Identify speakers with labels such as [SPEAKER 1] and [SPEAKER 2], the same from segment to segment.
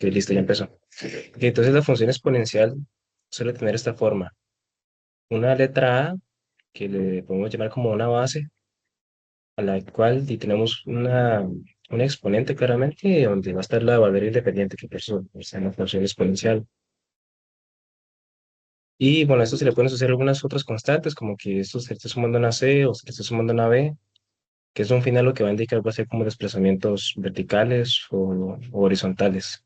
[SPEAKER 1] Que listo, ya empezó. Ok, entonces la función exponencial suele tener esta forma. Una letra A, que le podemos llamar como una base, a la cual y tenemos un exponente claramente, donde va a estar la variable independiente, que por eso está en la función exponencial. Y bueno, a esto se le pueden asociar algunas otras constantes, como que esto se le está sumando una C o se le está sumando una B, que es un final lo que va a indicar va a ser como desplazamientos verticales o horizontales.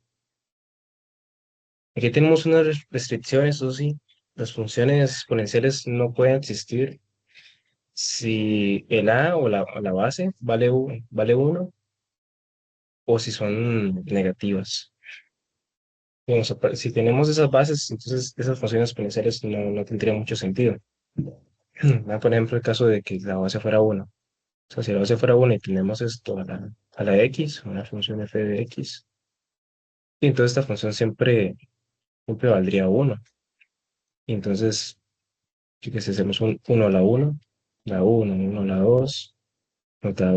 [SPEAKER 1] Aquí tenemos unas restricciones, eso sí, las funciones exponenciales no pueden existir si el a o la base vale uno o si son negativas. Digamos, si tenemos esas bases, entonces esas funciones exponenciales no tendrían mucho sentido. Por ejemplo, el caso de que la base fuera uno. O sea, si la base fuera uno y tenemos esto a la x, una función f de x, y entonces esta función siempre valdría uno. Y entonces, yo que sé, hacemos un uno a la uno a la 2 nos da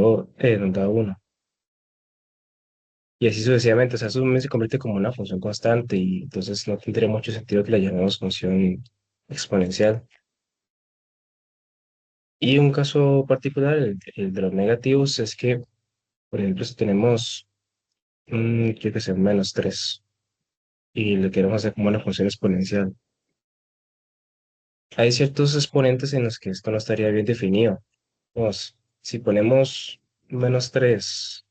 [SPEAKER 1] 1. Y así sucesivamente, o sea, eso se convierte como una función constante y entonces no tendría mucho sentido que la llamemos función exponencial. Y un caso particular, el de los negativos, es que, por ejemplo, si tenemos, yo que sé, menos 3 y le queremos hacer como una función exponencial, hay ciertos exponentes en los que esto no estaría bien definido. Vamos, si ponemos menos 3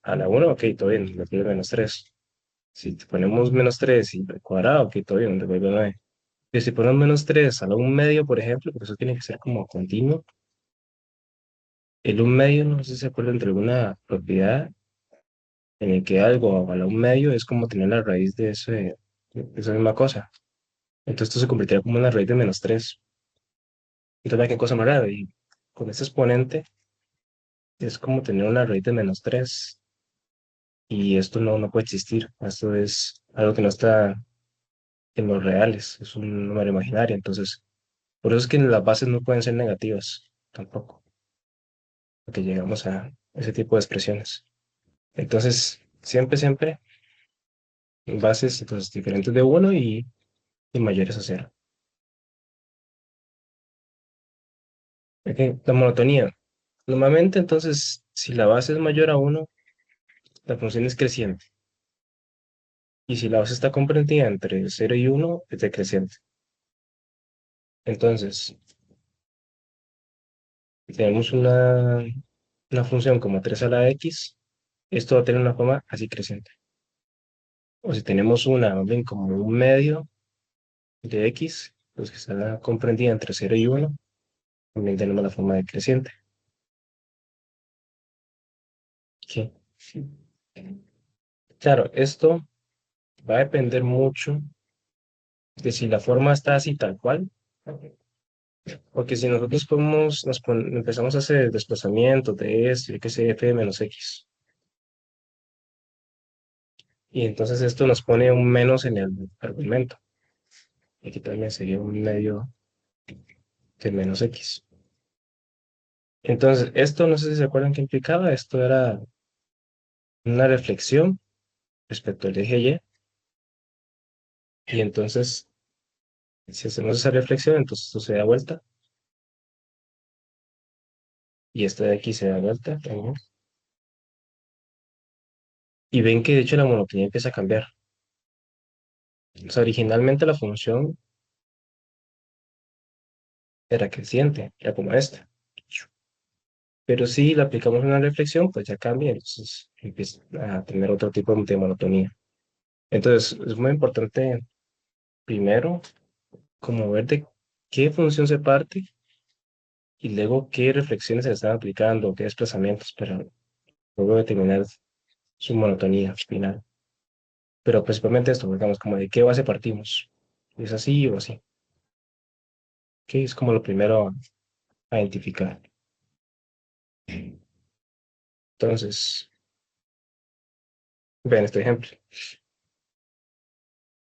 [SPEAKER 1] a la uno, ok, todo bien, le pido menos 3. Si ponemos menos 3 y al cuadrado, ok, todo bien, devuelve 9. Que si ponemos menos 3 a la un medio, por ejemplo, porque eso tiene que ser como continuo, el un medio, no sé si se acuerdan de alguna propiedad en el que algo a la un medio es como tener la raíz de esa misma cosa. Entonces esto se convertiría como una raíz de menos 3. Entonces, vea qué cosa más rara. Y con este exponente es como tener una raíz de menos 3 y esto no puede existir. Esto es algo que no está en los reales, es un número imaginario. Entonces, por eso es que las bases no pueden ser negativas tampoco, porque llegamos a ese tipo de expresiones. Entonces, siempre, bases entonces, diferentes de uno y mayores a cero. Ok, la monotonía. Normalmente, entonces, si la base es mayor a uno, la función es creciente. Y si la base está comprendida entre cero y uno, es decreciente. Entonces, si tenemos una función como 3 a la x, esto va a tener una forma así creciente. O si tenemos una, más bien como un medio de x, pues que está comprendida entre cero y uno, también tenemos la forma decreciente. Sí. Claro, esto va a depender mucho de si la forma está así tal cual, porque si nosotros empezamos a hacer desplazamientos de esto, yo que sé, f de menos x, y entonces esto nos pone un menos en el argumento, y aquí también sería un medio de menos x. Entonces, esto no sé si se acuerdan qué implicaba, esto era una reflexión respecto al eje y entonces, si hacemos esa reflexión, entonces esto se da vuelta, y esto de aquí se da vuelta también. Y ven que de hecho la monotonía empieza a cambiar. O sea, originalmente la función era creciente, era como esta. Pero si le aplicamos una reflexión, pues ya cambia, entonces empieza a tener otro tipo de monotonía. Entonces, es muy importante primero como ver de qué función se parte y luego qué reflexiones se le están aplicando, qué desplazamientos, para luego determinar su monotonía final. Pero principalmente esto, digamos, como de qué base partimos. ¿Es así o así? Que es como lo primero a identificar. Entonces, vean este ejemplo.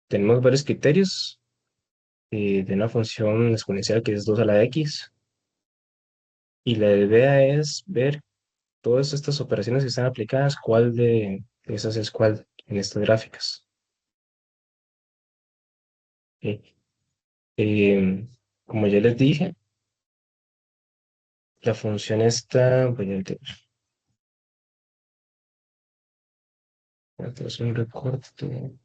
[SPEAKER 1] Tenemos varios criterios de una función exponencial que es 2 a la x, y la idea es ver todas estas operaciones que están aplicadas, cuál de Esas es cuál en estas gráficas. ¿Ok? Em, Como ya les dije, la función está, voy a hacer un recorte.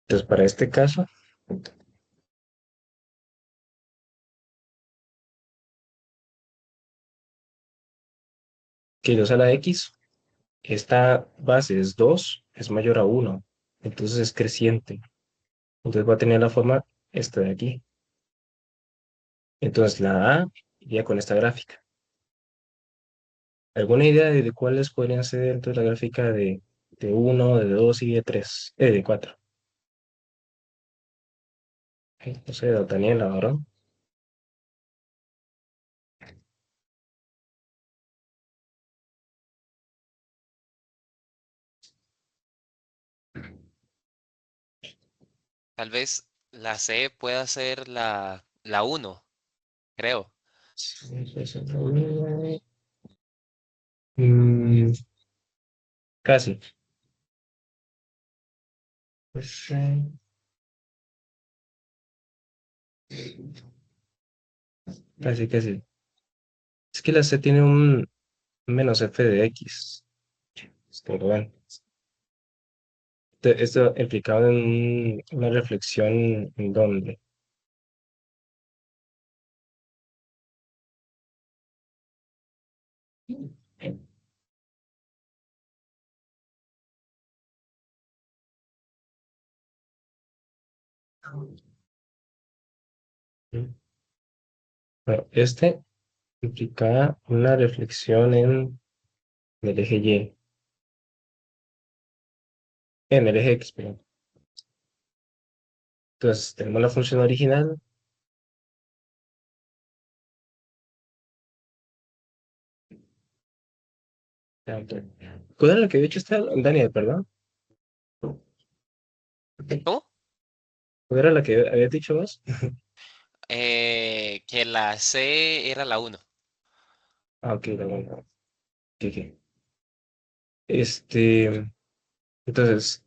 [SPEAKER 1] Entonces, para este caso, que 2 a la x, esta base es 2, es mayor a 1, entonces es creciente. Entonces va a tener la forma esta de aquí. Entonces la A iría con esta gráfica. ¿Alguna idea de cuáles podrían ser dentro de la gráfica de 1, de 2 y de 3, de 4? No sé, Daniela, ¿verdad?
[SPEAKER 2] Tal vez la C pueda ser la uno, creo.
[SPEAKER 1] Mm, casi. Pues, casi, casi. Es que la C tiene un menos f de x. Pero bueno, esto implicado en una reflexión en donde. Bueno, este implica una reflexión en el eje Y, en el eje X, perdón. Entonces, tenemos la función original. ¿Cuál era la que había dicho está Daniel, perdón?
[SPEAKER 2] ¿Cómo?
[SPEAKER 1] ¿Cuál era la que había dicho vos?
[SPEAKER 2] Que la C era la uno.
[SPEAKER 1] Ah, ok, la bueno. Ok, ok. Este, entonces,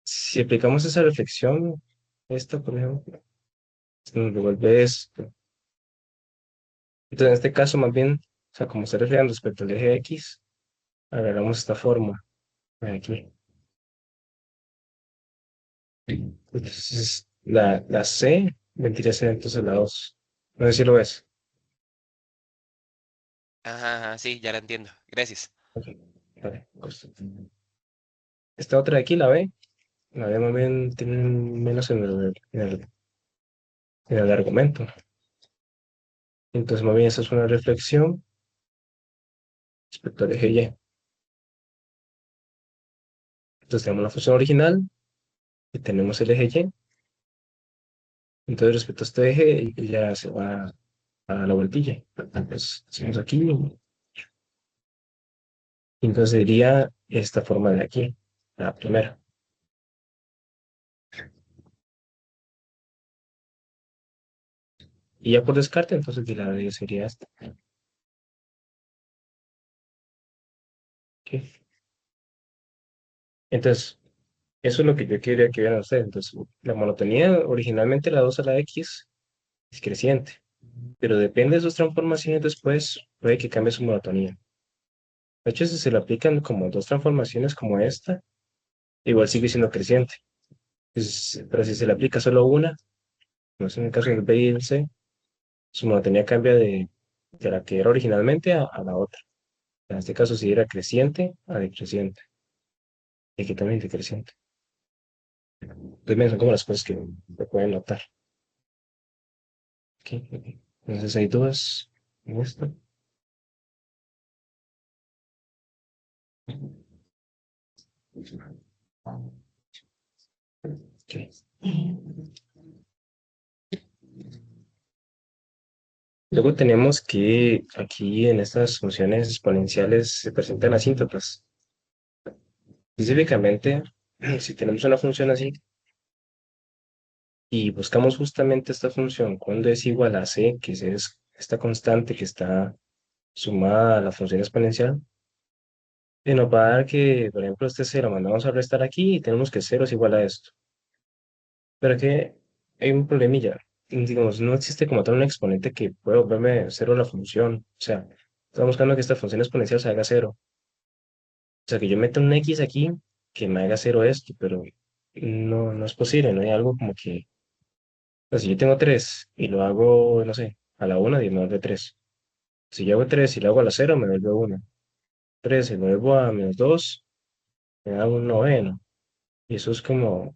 [SPEAKER 1] si aplicamos esa reflexión, esta, por ejemplo, esto nos devuelve esto. Entonces, en este caso, más bien, o sea, como se refiere respecto al eje X, agarramos esta forma de aquí. Entonces, la C vendría a ser entonces la 2. No sé si lo ves.
[SPEAKER 2] Ajá, ajá, sí, ya la entiendo. Gracias.
[SPEAKER 1] Ok, vale, pues, esta otra de aquí, la B más bien tiene menos en el argumento. Entonces, más bien, esa es una reflexión respecto al eje Y. Entonces, tenemos la función original y tenemos el eje Y. Entonces, respecto a este eje, ya se va a la vueltilla. Entonces, hacemos aquí. Entonces, sería esta forma de aquí, la primera. Y ya por descarte, entonces, de la D sería esta. Ok. Entonces, eso es lo que yo quería que vieran ustedes. Entonces, la monotonía, originalmente la 2 a la X es creciente, pero depende de sus transformaciones después, puede que cambie su monotonía. De hecho, si se le aplican como dos transformaciones como esta, igual sigue siendo creciente. Pero si se le aplica solo una, no sé, en el caso del B y el C, su monotonía cambia de la que era originalmente a la otra. En este caso, si era creciente a decreciente, y aquí también decreciente. Entonces, son como las cosas que se pueden notar. Ok, ok. Entonces, hay dudas en esto. Ok. Luego tenemos que aquí en estas funciones exponenciales se presentan asíntotas. Específicamente, si tenemos una función así y buscamos justamente esta función cuando es igual a c, que es esta constante que está sumada a la función exponencial, y nos va a dar que, por ejemplo, este cero mandamos a restar aquí y tenemos que cero es igual a esto. Pero que hay un problemilla. Digamos, no existe como tal un exponente que pueda volverme cero la función. O sea, estamos buscando que esta función exponencial se haga cero. O sea, que yo meta un x aquí que me haga cero esto, pero no es posible. No hay algo como que, o sea, si yo tengo 3 y lo hago, no sé, a la una, me vuelve 3. Si yo hago 3 y lo hago a la cero, me vuelve 1. 3 y lo vuelvo a -2, me da un noveno. Y eso es como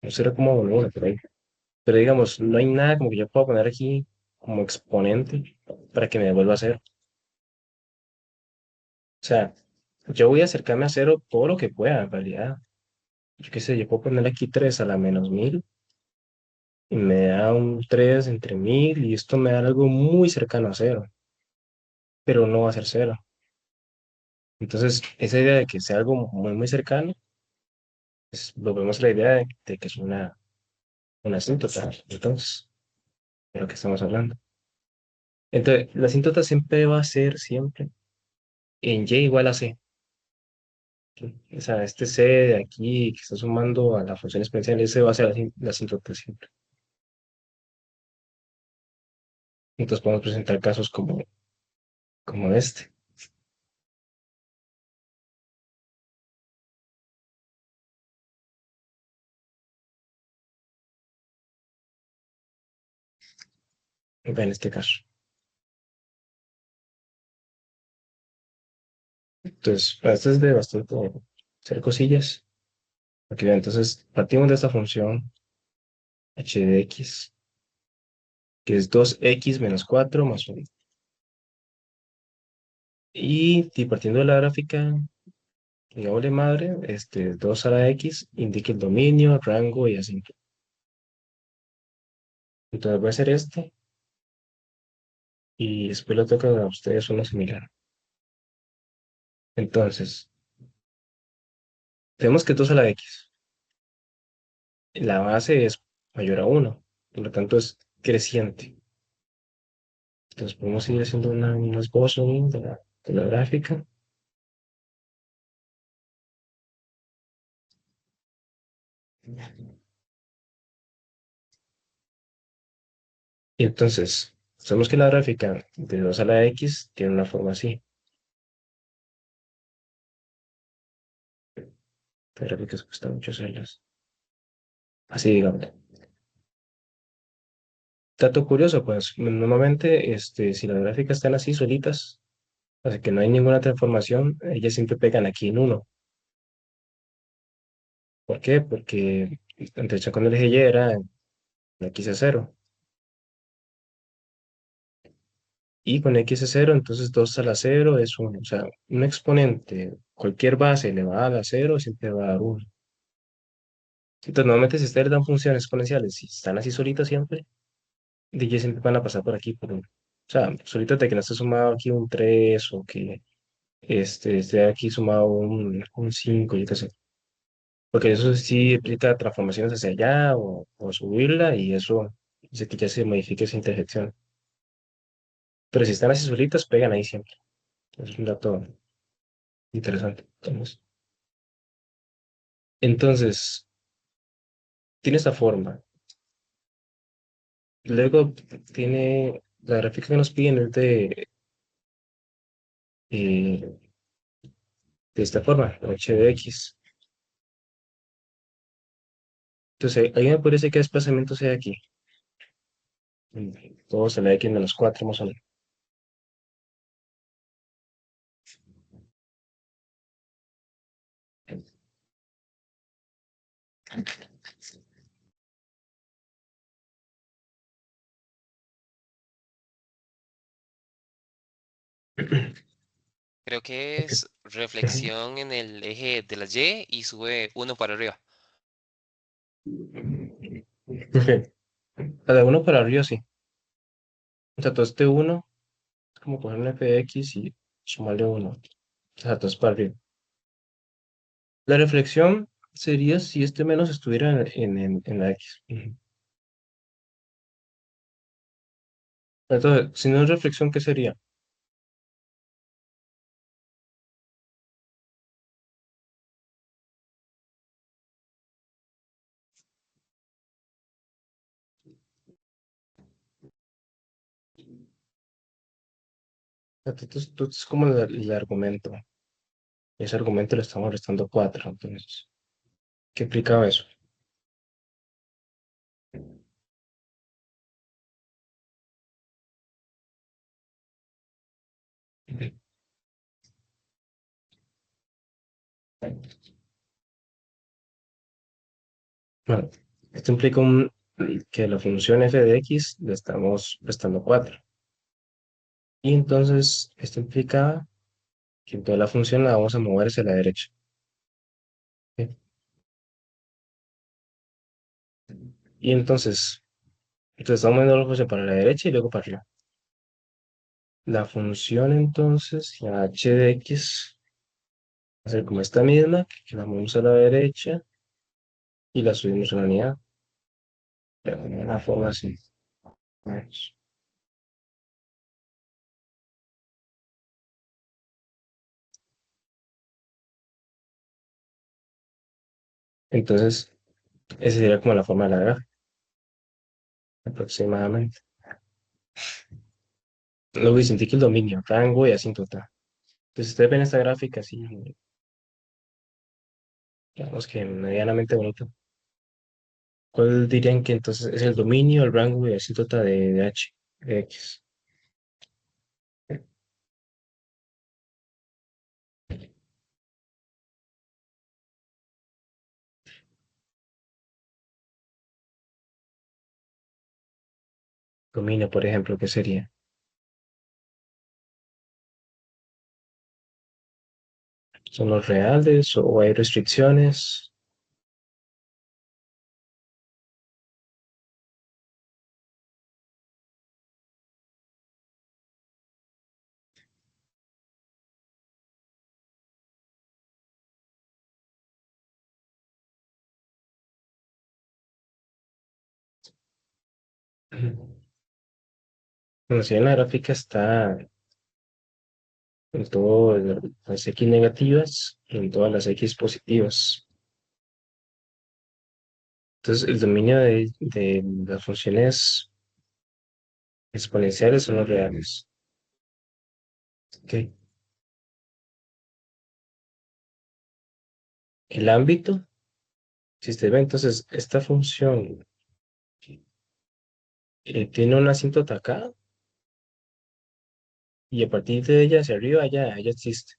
[SPEAKER 1] un 0,11 por ahí. Pero digamos, no hay nada como que yo pueda poner aquí como exponente para que me devuelva a cero. O sea, yo voy a acercarme a cero todo lo que pueda, en realidad. Yo qué sé, yo puedo poner aquí 3 a la -1000 y me da un 3 entre 1000 y esto me da algo muy cercano a cero, pero no va a ser cero. Entonces, esa idea de que sea algo muy cercano, pues, volvemos a la idea de que es una asíntota. Entonces, de lo que estamos hablando. Entonces, la asíntota siempre va a ser siempre en y igual a c. O sea, este C de aquí que está sumando a la función exponencial, ese va a ser la asíntota siempre. Entonces podemos presentar casos como este. En este caso. Entonces, para esto es de bastante hacer cosillas. Aquí, entonces, partimos de esta función h de x, que es 2x menos 4 más 1. Y partiendo de la gráfica, digámosle madre, 2 a la x indica el dominio, rango y así. Entonces voy a hacer este y después le toca a ustedes uno similar. Entonces, tenemos que 2 a la x. La base es mayor a uno, por lo tanto es creciente. Entonces podemos ir haciendo un esbozo de la gráfica. Y entonces, sabemos que la gráfica de 2 a la x tiene una forma así. La gráfica se cuesta mucho hacerlas. Así, digamos. Dato curioso, pues normalmente si las gráficas están así solitas, así que no hay ninguna transformación, ellas siempre pegan aquí en uno. ¿Por qué? Porque antes cuando el eje y era x es cero. Y con x es cero, entonces 2 a la cero es 1. O sea, un exponente, cualquier base elevada a la cero siempre va a dar 1. Entonces, normalmente si ustedes dan funciones exponenciales, si están así solitas siempre, DJ siempre van a pasar por aquí por 1. O sea, solitas de que no esté sumado aquí un 3 o que esté aquí sumado un 5, yo qué sé. Porque eso sí implica transformaciones hacia allá o subirla y eso dice que ya se modifica esa interjección. Pero si están así solitas, pegan ahí siempre. Es un dato interesante. Entonces, tiene esta forma. Luego tiene la gráfica que nos piden es eh, de esta forma, h de x. Entonces, ahí me parece que desplazamiento sea aquí. Todo se le da aquí menos 4 más o menos.
[SPEAKER 2] Creo que
[SPEAKER 1] Ok.
[SPEAKER 2] es reflexión en el eje de la y sube uno para arriba.
[SPEAKER 1] Ok. A de uno para arriba, sí. O sea, todo este uno es como coger un f de x y sumarle uno. O sea, todo es para arriba. La reflexión. sería si este menos estuviera en la X. Ujú. Entonces, si no es reflexión, ¿qué sería? Tú es como el argumento. Ese argumento le estamos restando 4. Entonces, ¿qué implicaba eso? Ujú. Bueno, esto implica que la función f de x le estamos restando 4. Y entonces, esto implica que toda la función la vamos a mover hacia la derecha. ¿Sí? Y entonces estamos moviendo la función para la derecha y luego para arriba. La función entonces, la h de x, va a ser como esta misma, que la movemos a la derecha y la subimos a la unidad. De una forma así. Vamos. Entonces, esa sería como la forma de la gráfica, aproximadamente. Luego dice, indica el dominio, rango y asíntota. Entonces, ustedes ven esta gráfica así, digamos que medianamente bonito. ¿Cuál dirían que entonces es el dominio, el rango y asíntota de h, de x? Dominio, por ejemplo, ¿qué sería? ¿Son los reales o hay restricciones? Bueno, si en la gráfica está en todas las x negativas y en todas las x positivas. Entonces, el dominio de las funciones exponenciales son los reales. ¿Ok? El ámbito, si usted ve, entonces, esta función tiene una asíntota acá y a partir de ella hacia arriba ya existe.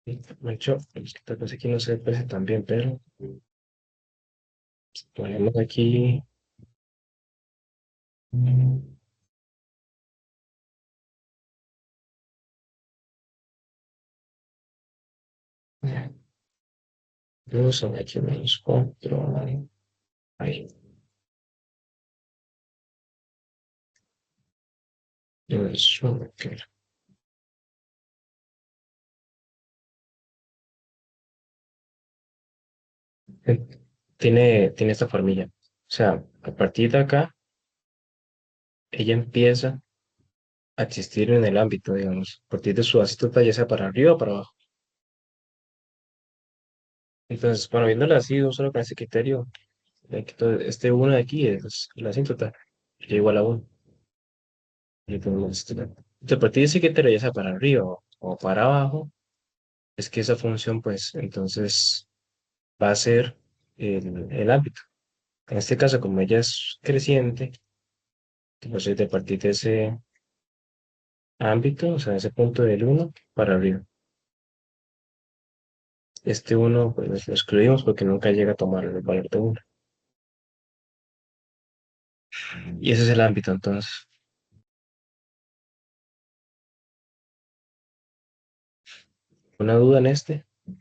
[SPEAKER 1] ¿Sí? De hecho, es que tal vez aquí no se expresa tan bien, pero ponemos aquí dos, aquí menos 4. Ahí, eso, ok. Eh, tiene esta formilla. O sea, a partir de acá, ella empieza a existir en el ámbito, digamos, a partir de su asístota, ya sea para arriba o para abajo. Entonces, bueno, viéndola así, solo con ese criterio, que este uno de aquí es la asíntota, y igual a 1. Y tenemos entonces, a partir de ese criterio, ya sea para arriba o para abajo, es que esa función, pues, entonces va a ser el ámbito. En este caso, como ella es creciente, pues es de partir de ese ámbito, o sea, ese punto del uno para arriba. Este uno pues lo excluimos porque nunca llega a tomar el valor de uno. Y ese es el ámbito, entonces. ¿Una duda en este?
[SPEAKER 2] De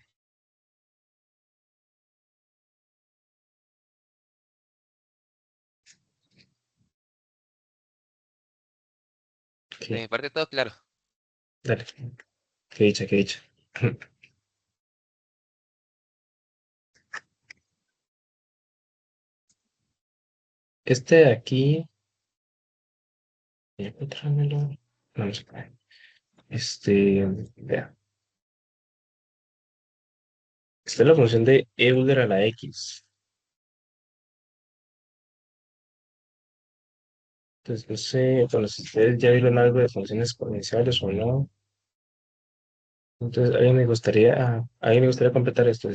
[SPEAKER 1] ¿Qué?
[SPEAKER 2] mi parte todo claro.
[SPEAKER 1] Dale, qué dicha, qué dicha. Este de aquí, encontrármelo. No, no se puede. Vea, esta es la función de Euler a la X. Entonces, no sé, bueno, si ustedes ya vieron algo de funciones exponenciales o no. Entonces, a mí me gustaría completar esto,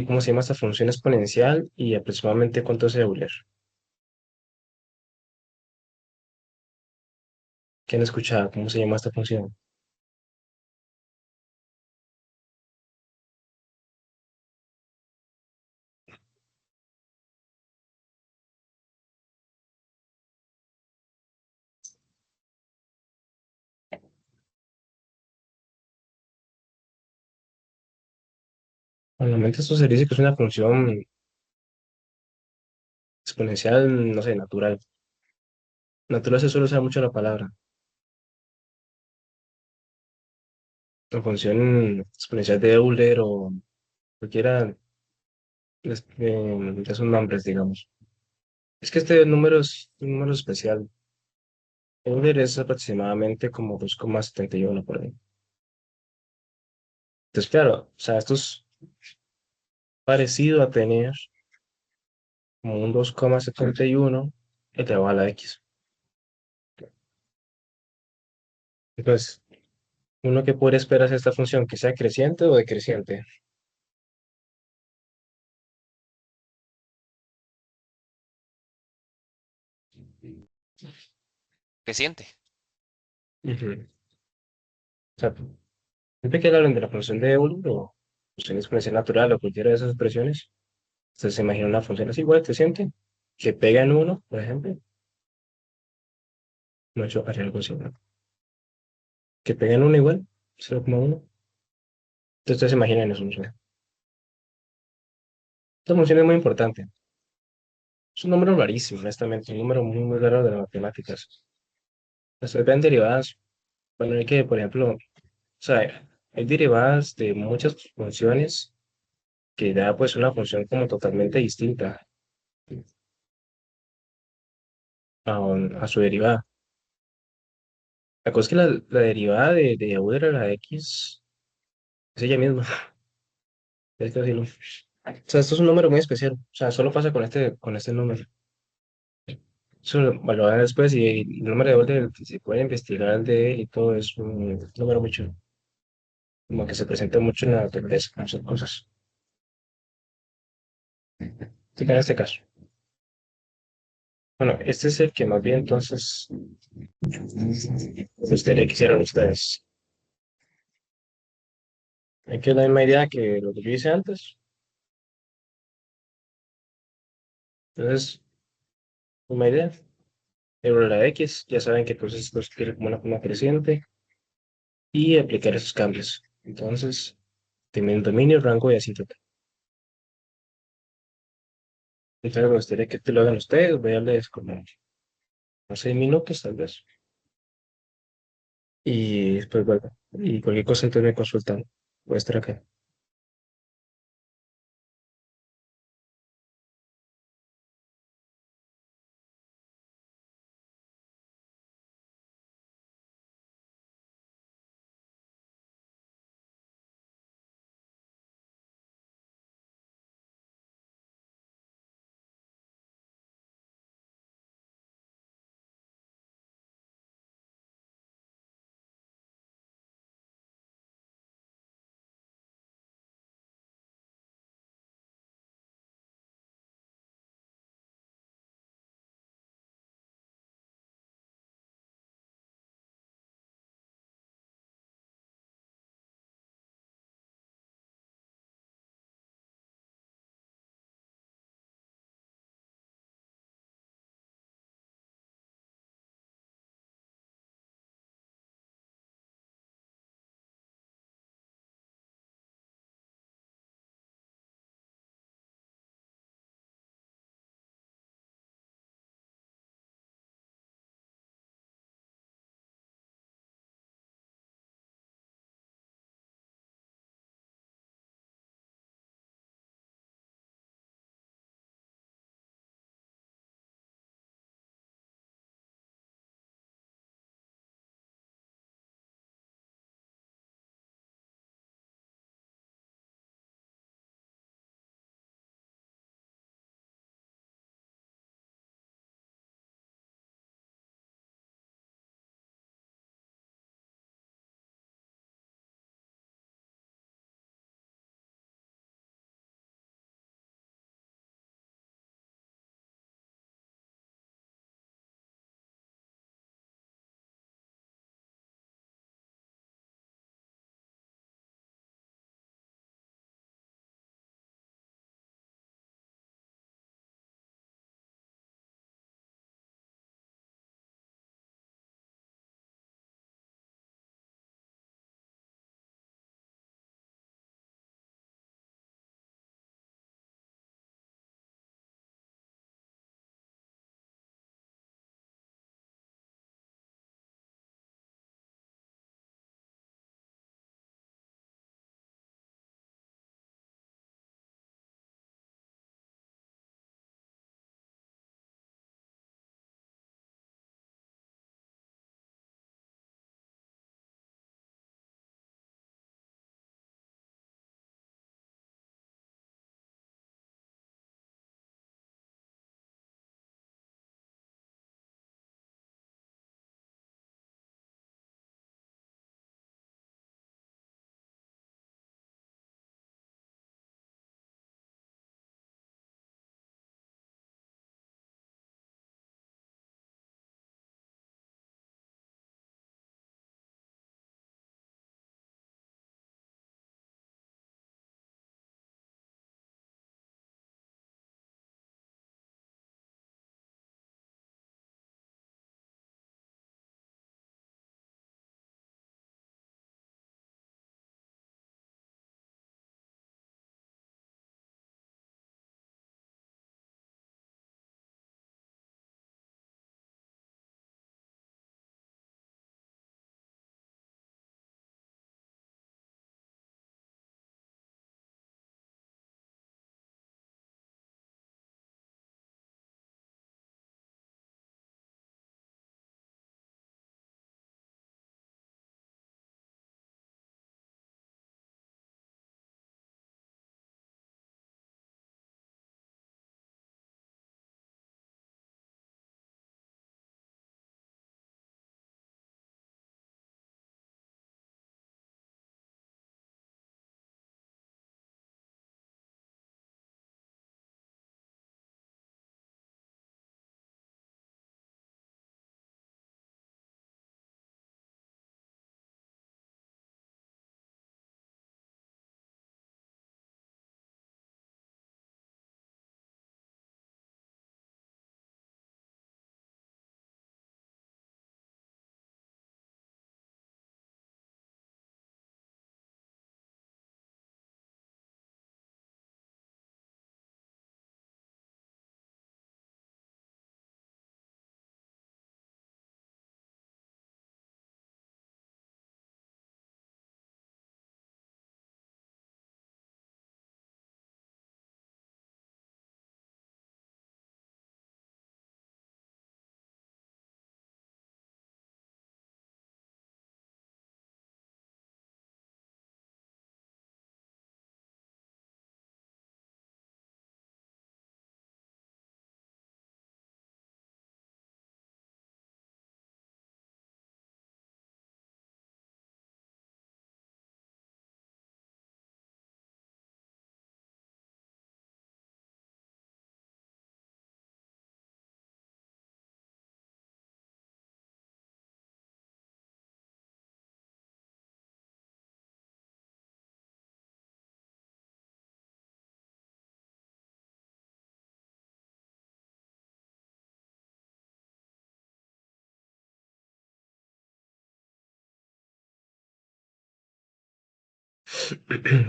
[SPEAKER 1] ¿cómo se llama esta función exponencial y aproximadamente cuánto es Euler? ¿Qué han escuchado? ¿Cómo se llama esta función? Normalmente esto se dice que es una función exponencial, no sé, natural. Natural se suele usar mucho la palabra. La función exponencial de Euler o cualquiera de esos nombres, digamos. Es que este número es un número especial. Euler es aproximadamente como 2,71 por ahí. Entonces, claro, o sea, esto es parecido a tener como un 2,71 elevado a la X. Entonces, uno que puede esperar es esta función que sea creciente o decreciente.
[SPEAKER 2] ¿Qué siente?
[SPEAKER 1] Ujú. O sea, siempre que hablan de la función de Euler o función exponencial natural o cualquiera de esas expresiones, usted se imagina una función así igual creciente, que pega en uno, por ejemplo, no he hecho haría algo así, ¿no? Que pega en uno igual, 0,1. Entonces ustedes se imaginan eso, no sé. Esta función es muy importante. Es un número rarísimo, honestamente, un número muy, muy raro de las matemáticas. Ustedes ven derivadas, bueno, hay que, por ejemplo, o sea, hay derivadas de muchas funciones que da pues una función como totalmente distinta a su derivada. La cosa es que la derivada de Euler a la X es ella misma. Es que así no. O sea, esto es un número muy especial. O sea, solo pasa con este número. Eso lo van después y el número de Euler que se puede investigar y todo es un número mucho, como que se presenta mucho en la naturaleza, muchas cosas. Así que en este caso. Bueno, este es el que más bien entonces ustedes quisieron ustedes. Aquí es la misma idea que lo que yo hice antes. Entonces, misma idea. Pero la X, ya saben que entonces esto se quiere como una forma creciente y aplicar esos cambios. Entonces, tienen dominio, rango y asíntota. Entonces, me gustaría que te lo hagan ustedes. Voy a darles como unos 6 minutos tal vez. Y después vuelvo. Y cualquier cosa entonces me consultan. Voy a estar acá.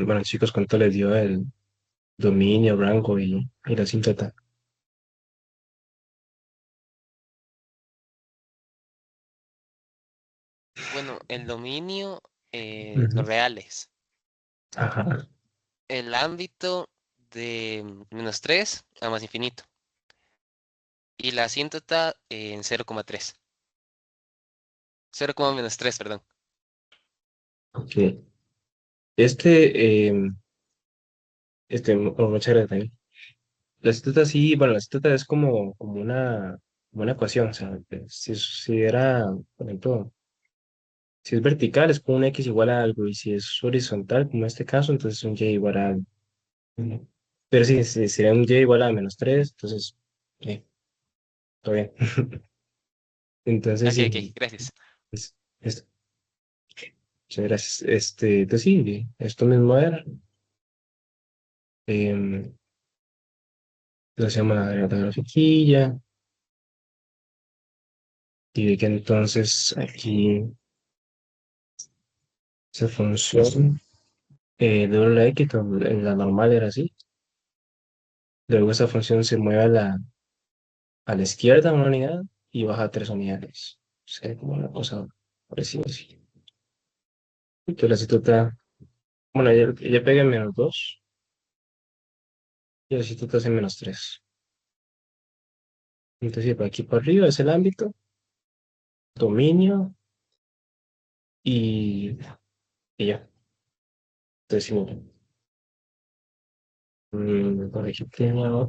[SPEAKER 1] Bueno, chicos, ¿cuánto les dio el dominio, rango y la asíntota?
[SPEAKER 2] Bueno, el dominio, los
[SPEAKER 1] Ujú.
[SPEAKER 2] reales.
[SPEAKER 1] Ajá,
[SPEAKER 2] El ámbito de -3 a más infinito. Y la asíntota en 0,3. 0,-3, perdón.
[SPEAKER 1] ok. Este, oh, muchas gracias también. La asíntota sí, bueno, la asíntota es como una ecuación, o sea, si era, por ejemplo, si es vertical es como un x igual a algo, y si es horizontal, como en este caso, entonces un y igual a algo. Ujú. Pero sí, sería un y igual a -3, entonces, todo bien. Entonces
[SPEAKER 2] Ok, ok,
[SPEAKER 1] sí,
[SPEAKER 2] gracias.
[SPEAKER 1] es, es- muchas gracias. Entonces sí, esto mismo era. Lo hacemos la grafiquilla, y de que entonces aquí esa función de la x, en la normal era así. Luego esa función se mueve a la izquierda una unidad y baja 3 unidades. O sea, como una cosa parecida así. Entonces la citota, bueno, ella pega en -2 y la citota hace -3. Entonces, sí, por aquí por arriba es el ámbito, dominio y ya. Entonces, sí, por aquí tenía menos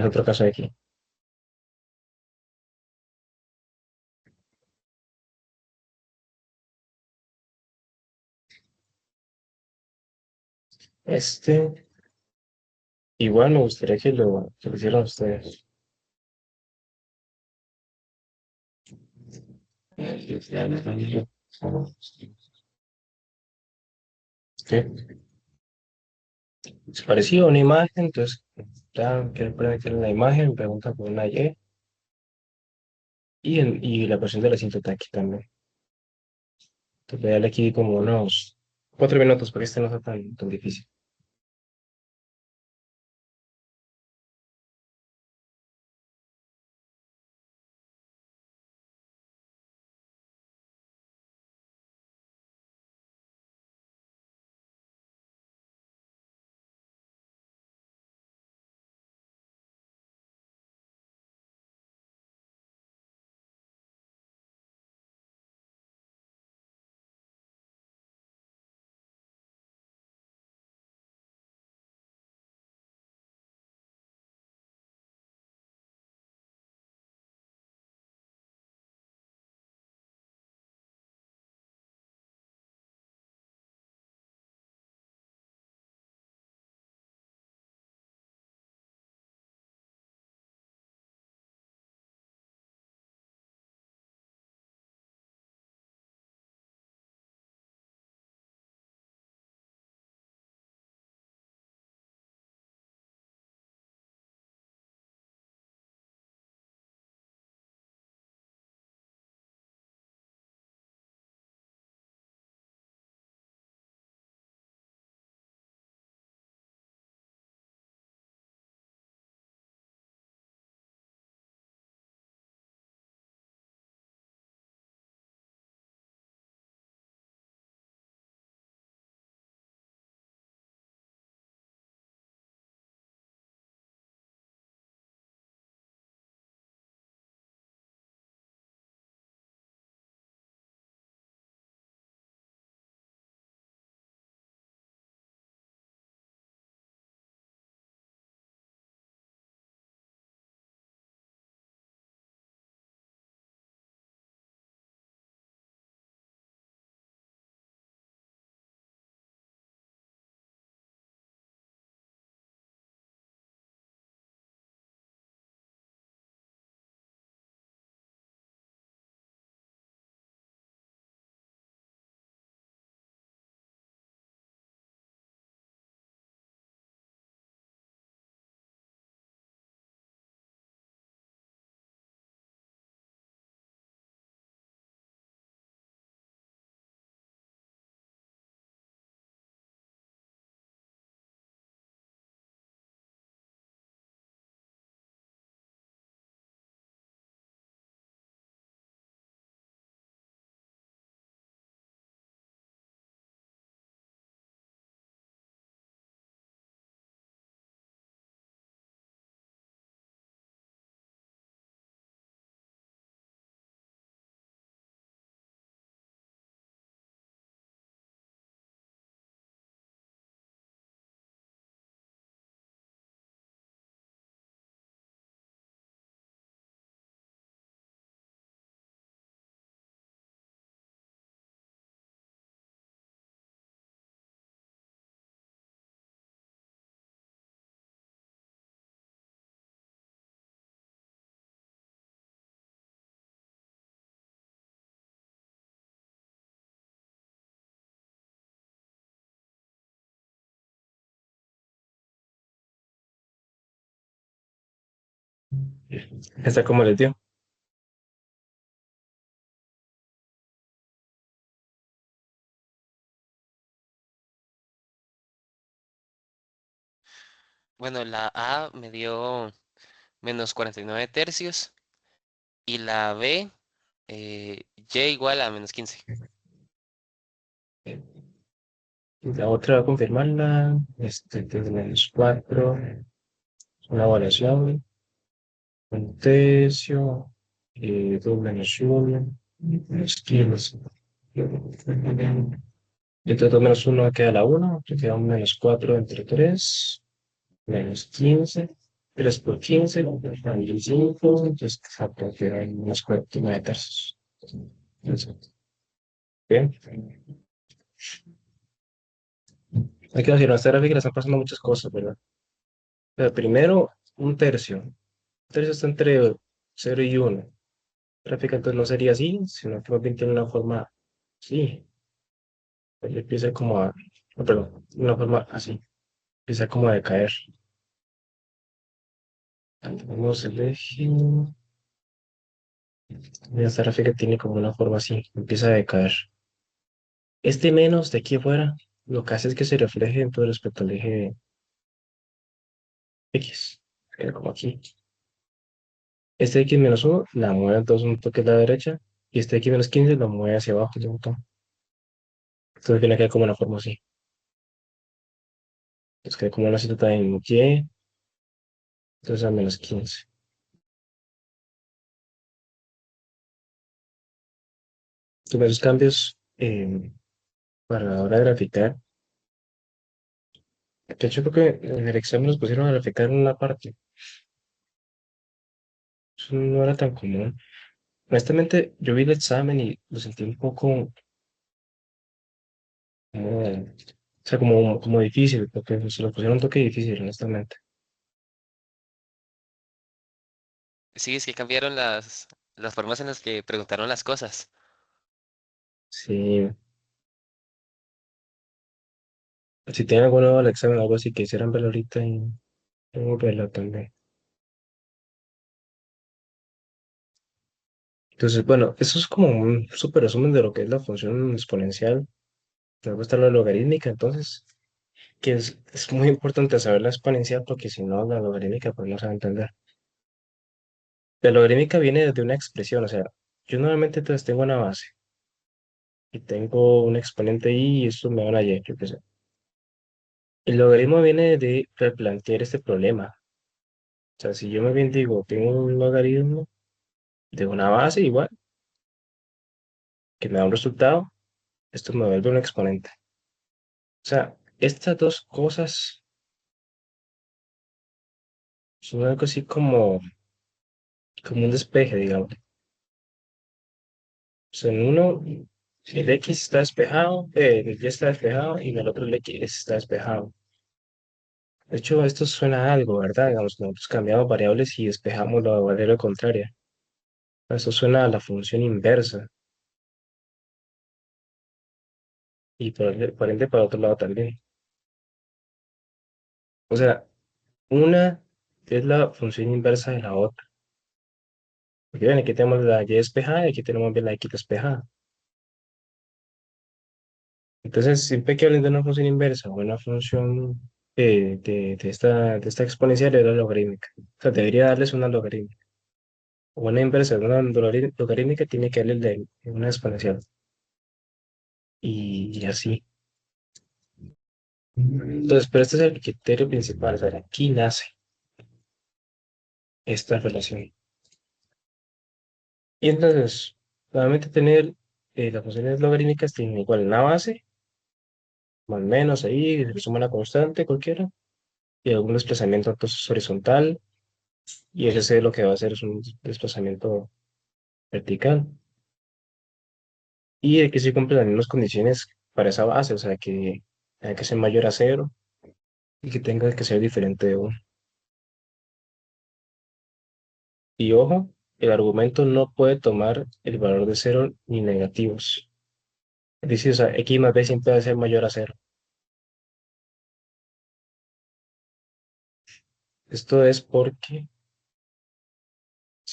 [SPEAKER 1] otro caso de aquí. Este, igual me gustaría que lo hicieran ustedes. ¿Qué? Es parecido a una imagen, entonces, ya que meter la imagen, pregunta por una y la versión de la cinta aquí también. Entonces, voy a darle aquí como unos 4 minutos para que este no sea tan difícil. Esta como les dio.
[SPEAKER 2] Bueno, la A me dio -49 tercios y la B, Y igual a -15.
[SPEAKER 1] La otra va a confirmarla. Desde -4, una variación, un tercio, 2 menos 1, -15. Entre 2 menos 1 queda la 1, te queda un -4 entre 3, -15, 3 por 15, 25, entonces exacto, queda -49 tercios. Exacto. Bien, hay que decir, en esta gráfica le están pasando muchas cosas, ¿verdad? Pero primero, un tercio. Un tercio está entre 0 y 1. Gráfica entonces no sería así, sino que más bien tiene una forma así. Pues empieza como a, no, perdón, una forma así. Empieza como a decaer. Tenemos el eje. Y esta gráfica tiene como una forma así. Empieza a decaer. Este menos de aquí afuera, lo que hace es que se refleje en todo respecto al eje X. Queda como aquí. Este X-1 la mueve entonces un toque a la derecha. Y este X-15 lo mueve hacia abajo de un botón. Entonces viene a quedar como una forma así. Entonces queda como una cita en Y. Entonces a -15. Primeros cambios para la hora de graficar. De hecho, creo que en el examen nos pusieron a graficar en una parte. Eso no era tan común. Honestamente, yo vi el examen y lo sentí un poco como, o sea, como difícil, porque se lo pusieron un toque difícil, honestamente.
[SPEAKER 2] Sí, es que cambiaron las formas en las que preguntaron las cosas.
[SPEAKER 1] Sí, si tienen alguna duda del examen o algo así, que hicieran verlo ahorita y tengo verlo también. Entonces, bueno, eso es como un súper resumen de lo que es la función exponencial. Luego está la logarítmica, entonces, que es muy importante saber la exponencial porque si no, la logarítmica pues no se va a entender. La logarítmica viene desde una expresión, o sea, yo normalmente entonces tengo una base y tengo un exponente y y esto me da una y, yo qué sé. El logaritmo viene de replantear este problema. O sea, si yo me bien digo, tengo un logaritmo de una base igual, que me da un resultado, esto me vuelve un exponente. O sea, estas dos cosas son algo así como un despeje, digamos. O sea, en uno, el X está despejado, el Y está despejado y en el otro el X está despejado. De hecho, esto suena a algo, ¿verdad? Digamos, nosotros cambiamos variables y despejamos la variable contraria. Eso suena a la función inversa y por ende para otro lado también. O sea, una es la función inversa de la otra. Porque ven, aquí tenemos la y despejada y aquí tenemos bien la x despejada. Entonces, siempre que hablen de una función inversa o una función de esta exponencial es la logarítmica. O sea, debería darles una logarítmica. O una inversa de una logarítmica tiene que darle una exponencial. Y así. Entonces, pero este es el criterio principal. O sea, aquí nace esta relación. Y entonces, nuevamente tener las funciones logarítmicas tienen igual una base, más o menos ahí, se suma una constante cualquiera, y algún desplazamiento entonces horizontal, y ese C lo que va a hacer es un desplazamiento vertical. Y hay que se cumplen las mismas condiciones para esa base, o sea, que tenga que ser mayor a cero y que tenga que ser diferente de uno. Y ojo, el argumento no puede tomar el valor de cero ni negativos. Es decir, o sea, X más B siempre va a ser mayor a cero. Esto es porque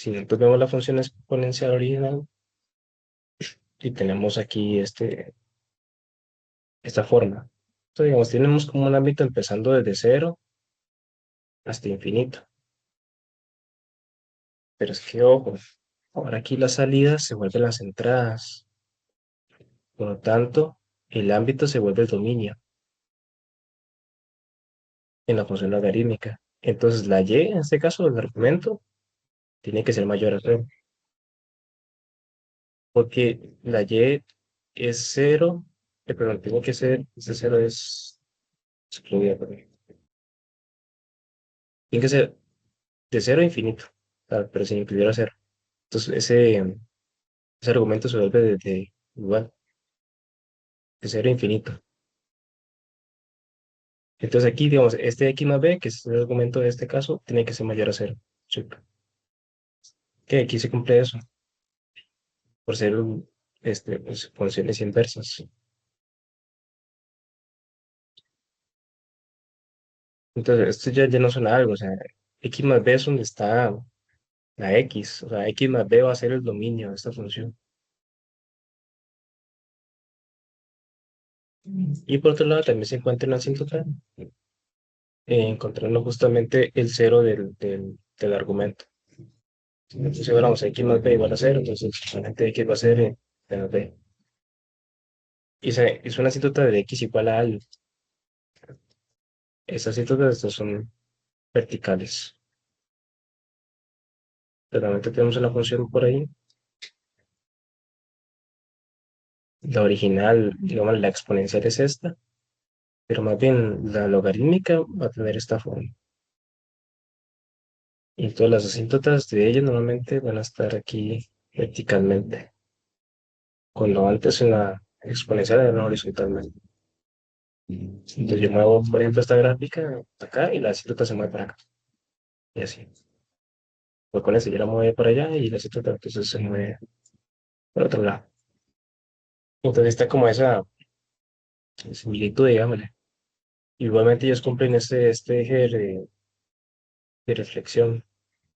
[SPEAKER 1] Si nosotros vemos la función exponencial original y tenemos aquí esta forma. Entonces, digamos, tenemos como un ámbito empezando desde cero hasta infinito. Pero es que, ojo, ahora aquí las salidas se vuelven las entradas. Por lo tanto, el ámbito se vuelve el dominio en la función logarítmica. Entonces, la y, en este caso, el argumento, tiene que ser mayor a cero, porque la y es cero, perdón, tiene que ser, ese cero es excluida, perdón. Tiene que ser de cero a infinito, pero sin incluir a cero. Entonces, ese argumento se vuelve de igual, de cero a infinito. Entonces aquí, digamos, este x más b, que es el argumento de este caso, tiene que ser mayor a cero. Sí. Que aquí se cumple eso, por ser pues, funciones inversas. Entonces, esto ya no suena algo, o sea, x más b es donde está la x, o sea, x más b va a ser el dominio de esta función. Y por otro lado, también se encuentra una asíntota, encontrando justamente el cero del argumento. Entonces, ahora vamos, x más b igual a cero, entonces solamente x va a ser menos b. Y es una asíntota de x igual a algo. Esas asíntotas estas son verticales. Realmente tenemos una función por ahí. La original, digamos, la exponencial es esta, pero más bien la logarítmica va a tener esta forma. Y todas las asíntotas de ella normalmente van a estar aquí verticalmente, cuando antes en la exponencial eran horizontalmente. Entonces yo muevo, por ejemplo, esta gráfica acá y la asíntota se mueve para acá. Y así. Pues con eso yo la muevo para allá y la asíntota entonces se mueve para otro lado. Entonces está como esa similitud, digámosle. Igualmente ellos cumplen este eje de reflexión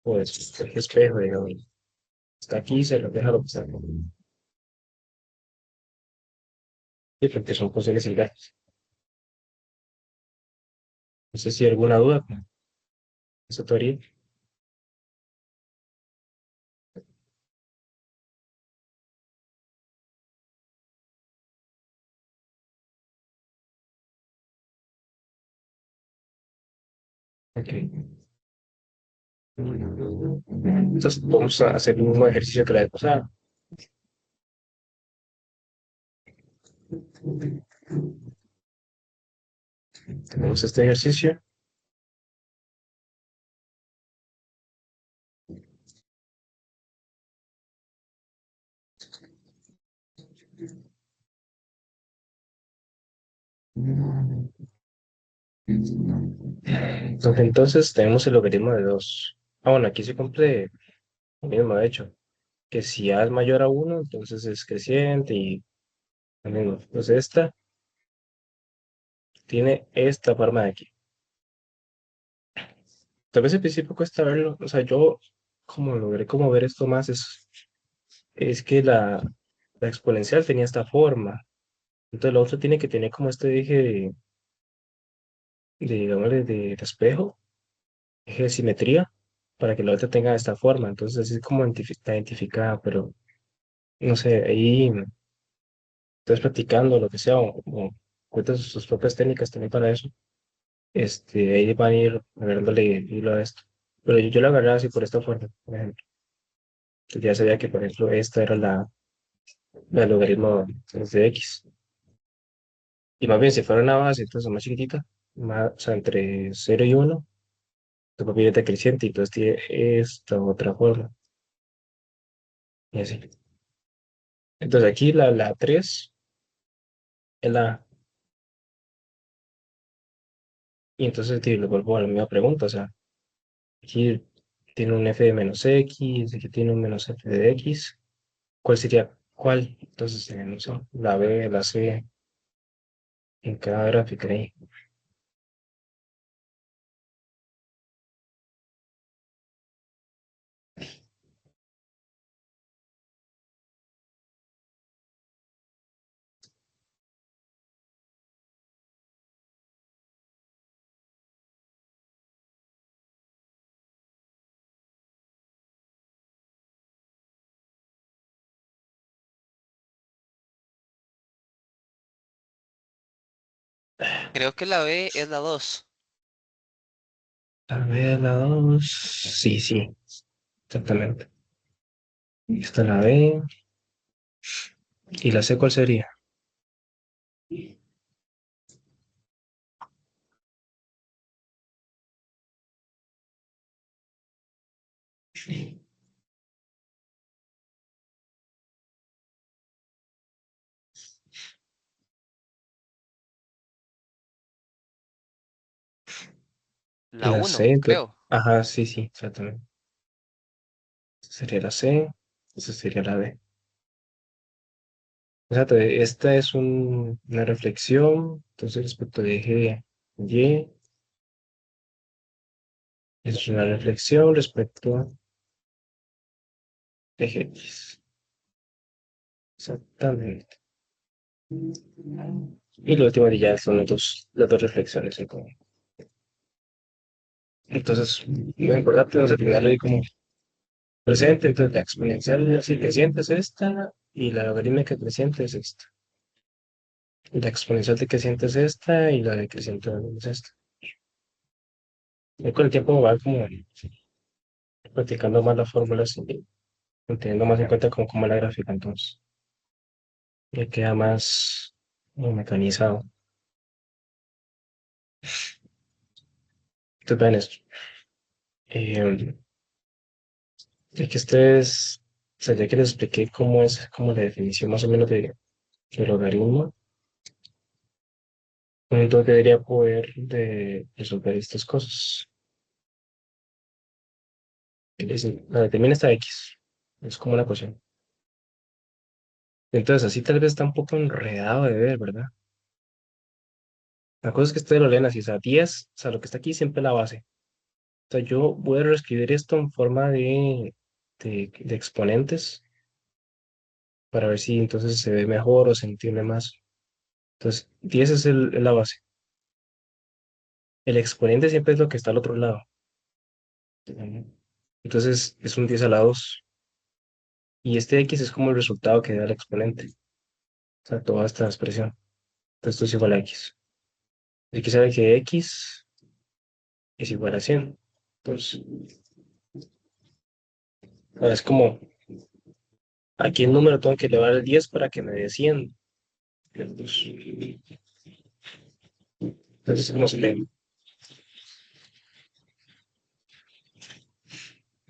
[SPEAKER 1] o de eje espejo, digamos. Está aquí, se refleja lo que está aquí. Sí, porque son funciones inversas. No sé si hay alguna duda con esa teoría. Ok. Entonces vamos a hacer el mismo ejercicio que la vez pasada. Tenemos este ejercicio. Entonces tenemos el logaritmo de 2. Ah, bueno, aquí se cumple lo mismo, de hecho, que si A es mayor a uno entonces es creciente y lo mismo. Entonces esta tiene esta forma de aquí. Tal vez al principio cuesta verlo, o sea, yo como logré como ver esto más es que la exponencial tenía esta forma, entonces la otra tiene que tener como este eje digámosle, de espejo, eje de simetría, para que la otra tenga esta forma, entonces así es como está identificada, pero no sé, ahí estás practicando lo que sea, o cuentas sus propias técnicas también para eso, ahí van a ir agarrándole hilo a esto, pero yo la agarré así por esta forma, por ejemplo. Entonces ya sabía que, por ejemplo, esta era la logaritmo de x. Y más bien, si fuera una base, entonces más chiquitita, más, o sea, entre cero y uno tu papel está creciente y entonces tiene esta otra forma. Y así. Entonces aquí la 3 es la... Y entonces le vuelvo a la misma pregunta. O sea, aquí tiene un f de menos x, aquí tiene un menos f de x. ¿Cuál sería cuál? Entonces, no sé, la b, la c en cada gráfica ahí.
[SPEAKER 2] Creo que la B es la 2.
[SPEAKER 1] A ver, la 2. Sí, sí, exactamente. Esta la B. ¿Y la C cuál sería?
[SPEAKER 2] La
[SPEAKER 1] La C,
[SPEAKER 2] 1,
[SPEAKER 1] entonces.
[SPEAKER 2] creo.
[SPEAKER 1] Ajá, sí, sí, exactamente. Esta sería la C. Esta sería la D. Exacto, esta es una reflexión. Entonces, respecto de eje Y, es una reflexión respecto a eje X. Exactamente. Y lo último ya son las dos reflexiones en común. Entonces, lo importante es terminarlo ahí como presente. Entonces, la exponencial así creciente es esta y la logarítmica creciente es esta. Y la exponencial decreciente es esta y la decreciente es esta. Y con el tiempo va como practicando más las fórmulas y teniendo más en cuenta cómo es la gráfica, entonces ya queda más mecanizado. Entonces, vean esto. Eh, ya que ustedes, o sea, ya que les expliqué cómo es como la definición más o menos de logaritmo, entonces debería poder resolver estas cosas. Es decir, la determina esta X. Es como una ecuación. Entonces, así tal vez está un poco enredado de ver, ¿verdad? La cosa es que ustedes lo leen así, o sea, 10, o sea, lo que está aquí siempre es la base. O sea, yo voy a reescribir esto en forma de exponentes para ver si entonces se ve mejor o se entiende más. Entonces, 10 es la base. El exponente siempre es lo que está al otro lado. Entonces, es un 10 a la 2. Y este X es como el resultado que da el exponente. O sea, toda esta expresión. Entonces, esto es igual a X. X sabe que X es igual a 100. Entonces, ahora es como, aquí el número tengo que elevar el 10 para que me dé 100. Entonces, ¿cómo se lee?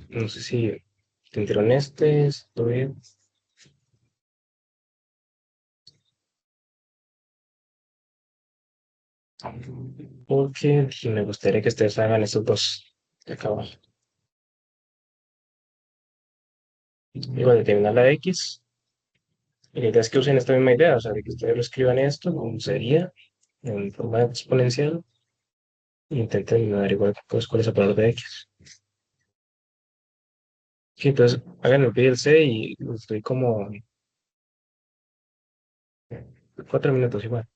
[SPEAKER 1] No sé si te entendieron este, esto bien. Porque me gustaría que ustedes hagan estos dos de acá abajo. Igual determinar la X. Y la idea es que usen esta misma idea, o sea, de que ustedes lo escriban esto, como sería, en forma exponencial, e intenten averiguar pues, cuál es el valor de X. Sí, entonces, hagan el P y el C y estoy como 4 minutos igual.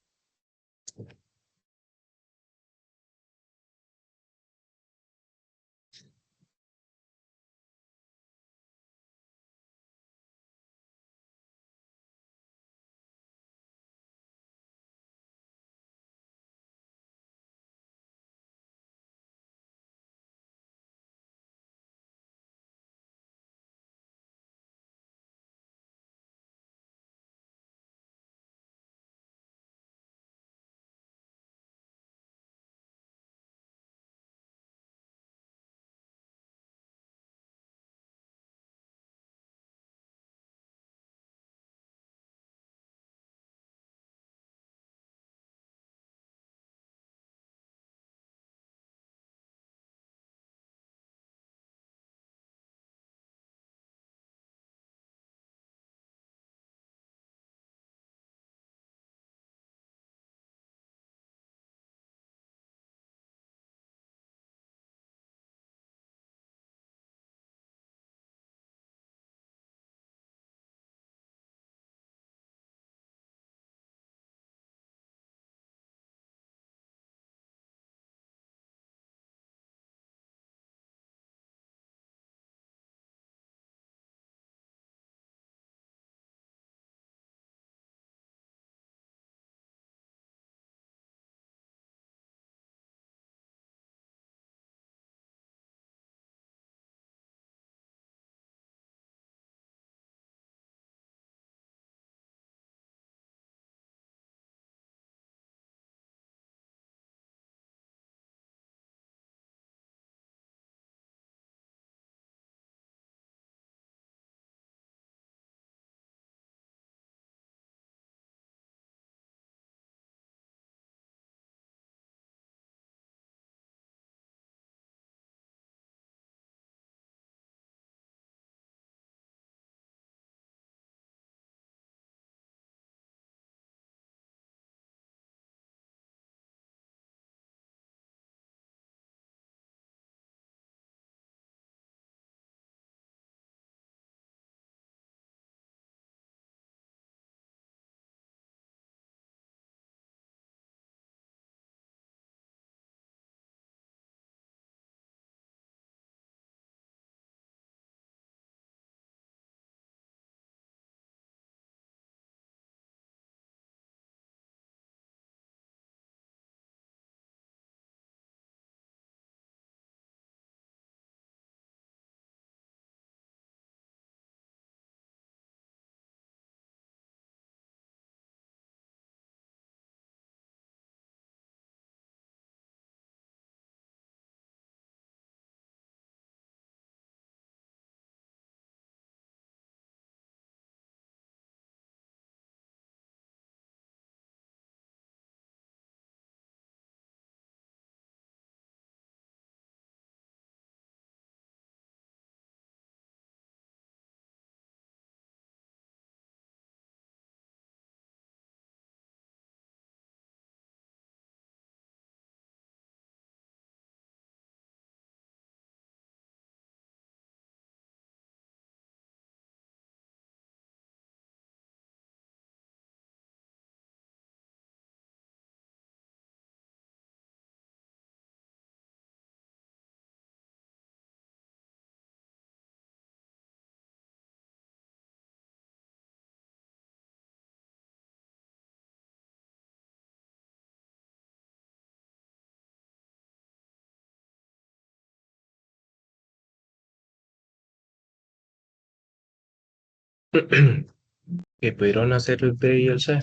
[SPEAKER 1] que pudieron hacer el B y el C.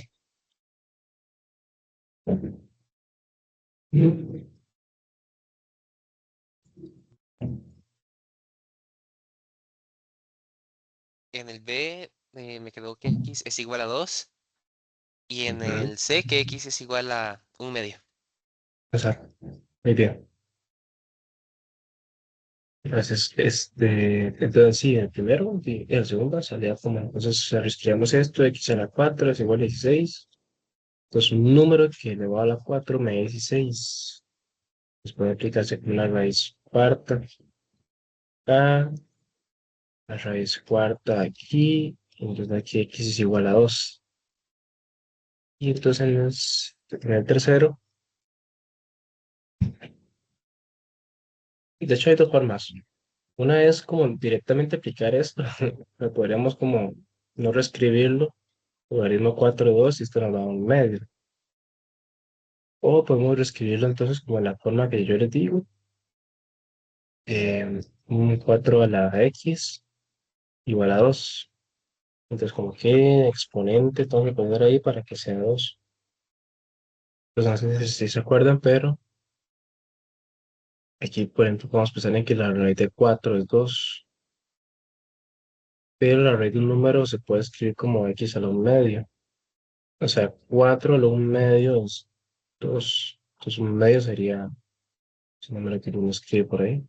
[SPEAKER 2] En el B me quedó que x es igual a 2 y en
[SPEAKER 1] Ujú,
[SPEAKER 2] el C que x es igual a un medio.
[SPEAKER 1] exacto. Muy bien. Entonces, entonces sí, el primero y el segundo salía como, entonces reescribimos esto, x a la 4 es igual a 16. Entonces, un número que elevado a la 4 me da 16. Pues puede aplicarse como una raíz cuarta acá, la raíz cuarta aquí, y entonces aquí x es igual a 2. Y entonces, en el tercero, de hecho hay dos formas. Una es como directamente aplicar esto, pero podríamos como no reescribirlo, logaritmo 4 de 2 y esto nos da un medio. O podemos reescribirlo entonces como en la forma que yo les digo, un 4 a la x igual a 2. Entonces como que exponente tengo que poner ahí para que sea 2. Pues no sé si se acuerdan, pero aquí por ejemplo podemos pensar en que la raíz de 4 es 2, pero la raíz de un número se puede escribir como x a la un medio. O sea, 4 a la un medio es 2. Entonces un medio sería ese número que uno escribe por ahí.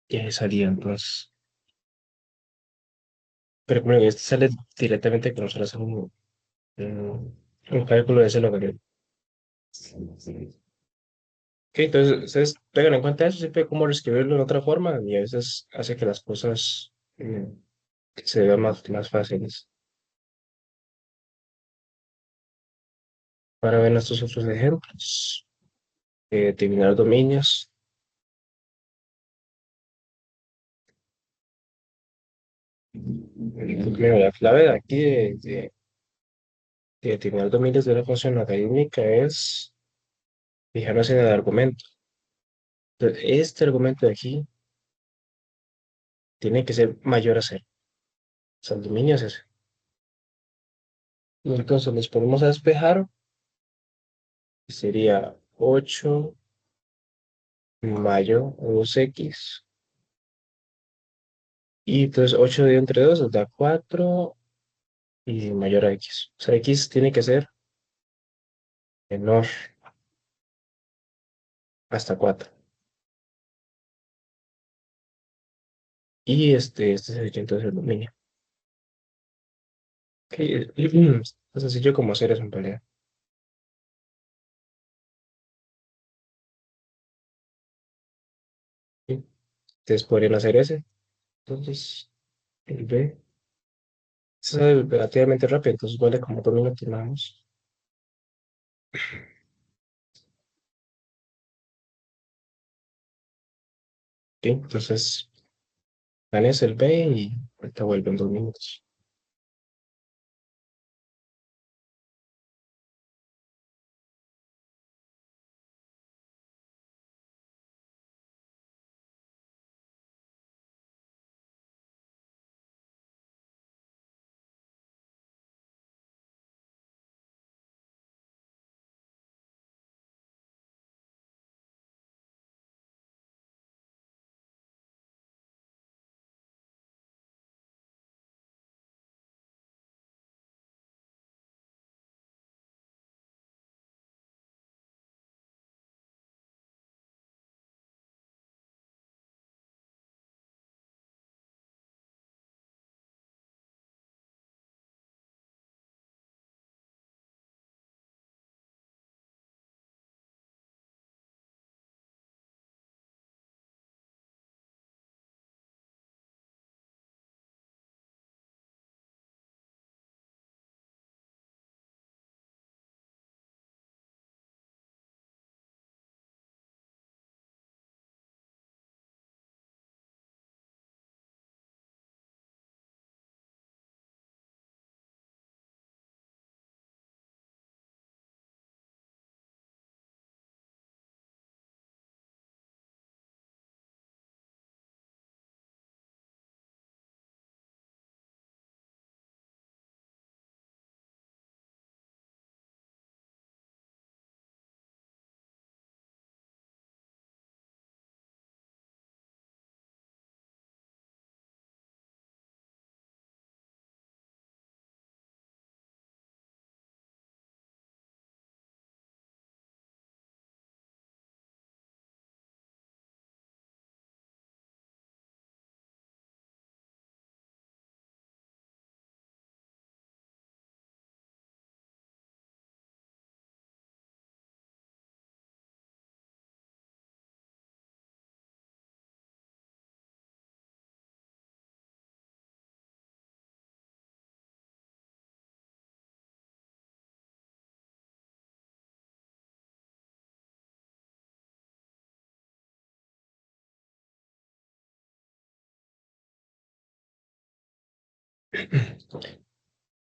[SPEAKER 1] Y ahí salía entonces. Pero bueno, este sale directamente que nosotros hacemos un cálculo de ese logaritmo. Ok, entonces ustedes tengan en cuenta eso, siempre cómo reescribirlo de otra forma y a veces hace que las cosas se vean más fáciles. Para ver estos otros ejemplos, determinar dominios. Primero, la clave de aquí de determinar dominios de una función logarítmica es fijarnos en el argumento. Entonces, este argumento de aquí tiene que ser mayor a cero. O sea, el dominio es ese. Y entonces los ponemos a despejar, sería 8 mayo 2x. Y entonces 8 dividido entre 2 nos da 4 y mayor a x. O sea, x tiene que ser menor hasta 4. Y este sería entonces el dominio. Ok, es sencillo como hacer eso en realidad. ¿Sí? Ustedes podrían hacer ese. Entonces, el B es relativamente rápido, entonces vale como 2 minutos nada más. ¿Sí? Entonces, ganes el B y ahorita vuelven 2 minutos.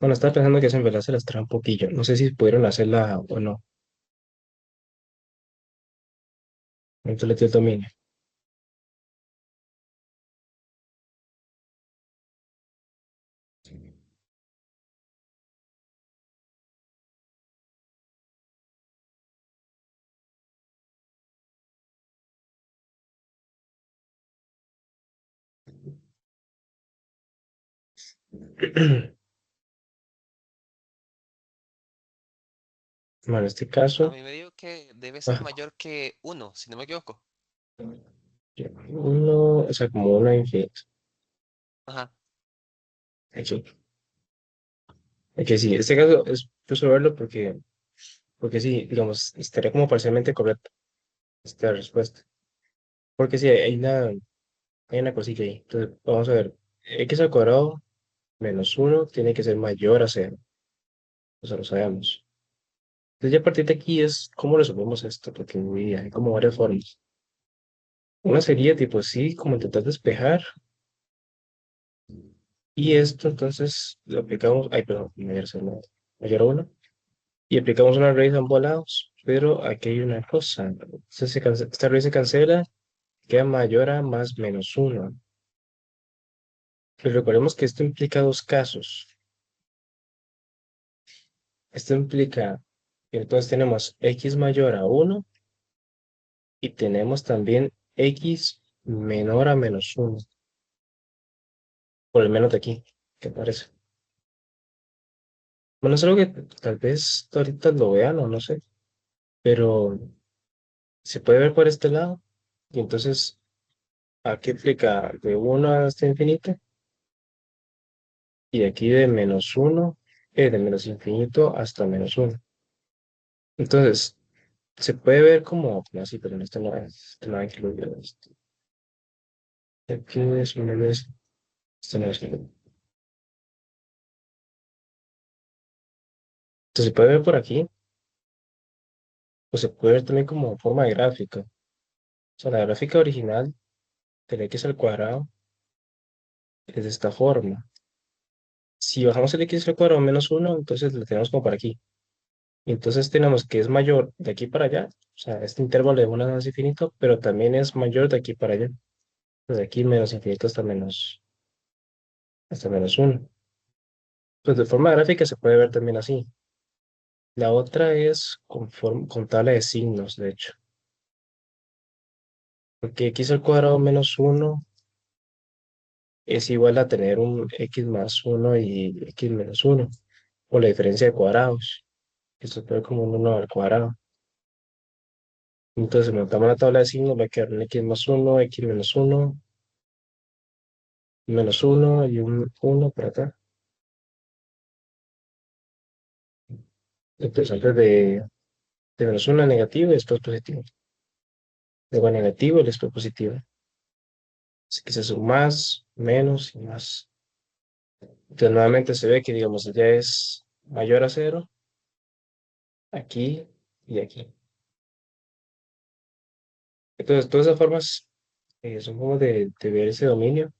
[SPEAKER 1] Bueno, estaba pensando que eso en verdad se las trae un poquillo. No sé si pudieron hacerla o no. Entonces le dio el dominio. Bueno, en este
[SPEAKER 2] A
[SPEAKER 1] caso,
[SPEAKER 2] mí me dijo que debe ser
[SPEAKER 1] ah,
[SPEAKER 2] mayor que uno, si no me equivoco.
[SPEAKER 1] uno, o sea, como una infinita.
[SPEAKER 2] Ajá.
[SPEAKER 1] Aquí. Aquí sí, en este caso es justo verlo porque sí, digamos, estaría como parcialmente correcta esta respuesta. Porque sí, hay una cosilla ahí. Entonces, vamos a ver. X al cuadrado menos uno tiene que ser mayor a cero. O sea, lo sabemos. Entonces, ya a partir de aquí es cómo resolvemos esto, porque uy, hay como varias formas. Una sería tipo sí, como intentar despejar. Y esto entonces lo aplicamos, ay, perdón, mayor a cero, mayor a uno. Y aplicamos una raíz a ambos lados. Pero aquí hay una cosa. Esta raíz se cancela, queda mayor a más menos uno. Pero recordemos que esto implica dos casos. Esto implica que entonces tenemos x mayor a uno y tenemos también x menor a menos uno, por el menos de aquí, ¿qué parece? Bueno, es algo que tal vez ahorita lo vean o no sé, pero se puede ver por este lado. Y entonces aquí implica de uno hasta infinito y de aquí de menos uno, de menos infinito hasta menos uno. Entonces, se puede ver como, no, sí, pero esto no va incluido. Aquí es una vez, esto no es incluido. Entonces, se puede ver por aquí, o se puede ver también como forma de gráfica. O sea, la gráfica original del x al cuadrado es de esta forma. Si bajamos el x al cuadrado menos uno, entonces lo tenemos como para aquí. Y entonces tenemos que es mayor de aquí para allá. O sea, este intervalo de 1 más infinito, pero también es mayor de aquí para allá. Desde aquí menos infinito hasta menos uno. Pues de forma gráfica se puede ver también así. La otra es con tabla de signos, de hecho. Porque x al cuadrado menos uno es igual a tener un x más uno y x menos uno, o la diferencia de cuadrados. Esto es como un 1 al cuadrado. Entonces, si montamos la tabla de signos, va a quedar un x más uno, x menos uno y un uno por acá. Entonces, antes de menos uno negativo y después positivo. Luego negativo y después positivo. Así que se suma más, menos y más. Entonces, nuevamente se ve que, digamos, ya es mayor a cero, aquí y aquí. Entonces, todas esas formas son como de ver ese dominio.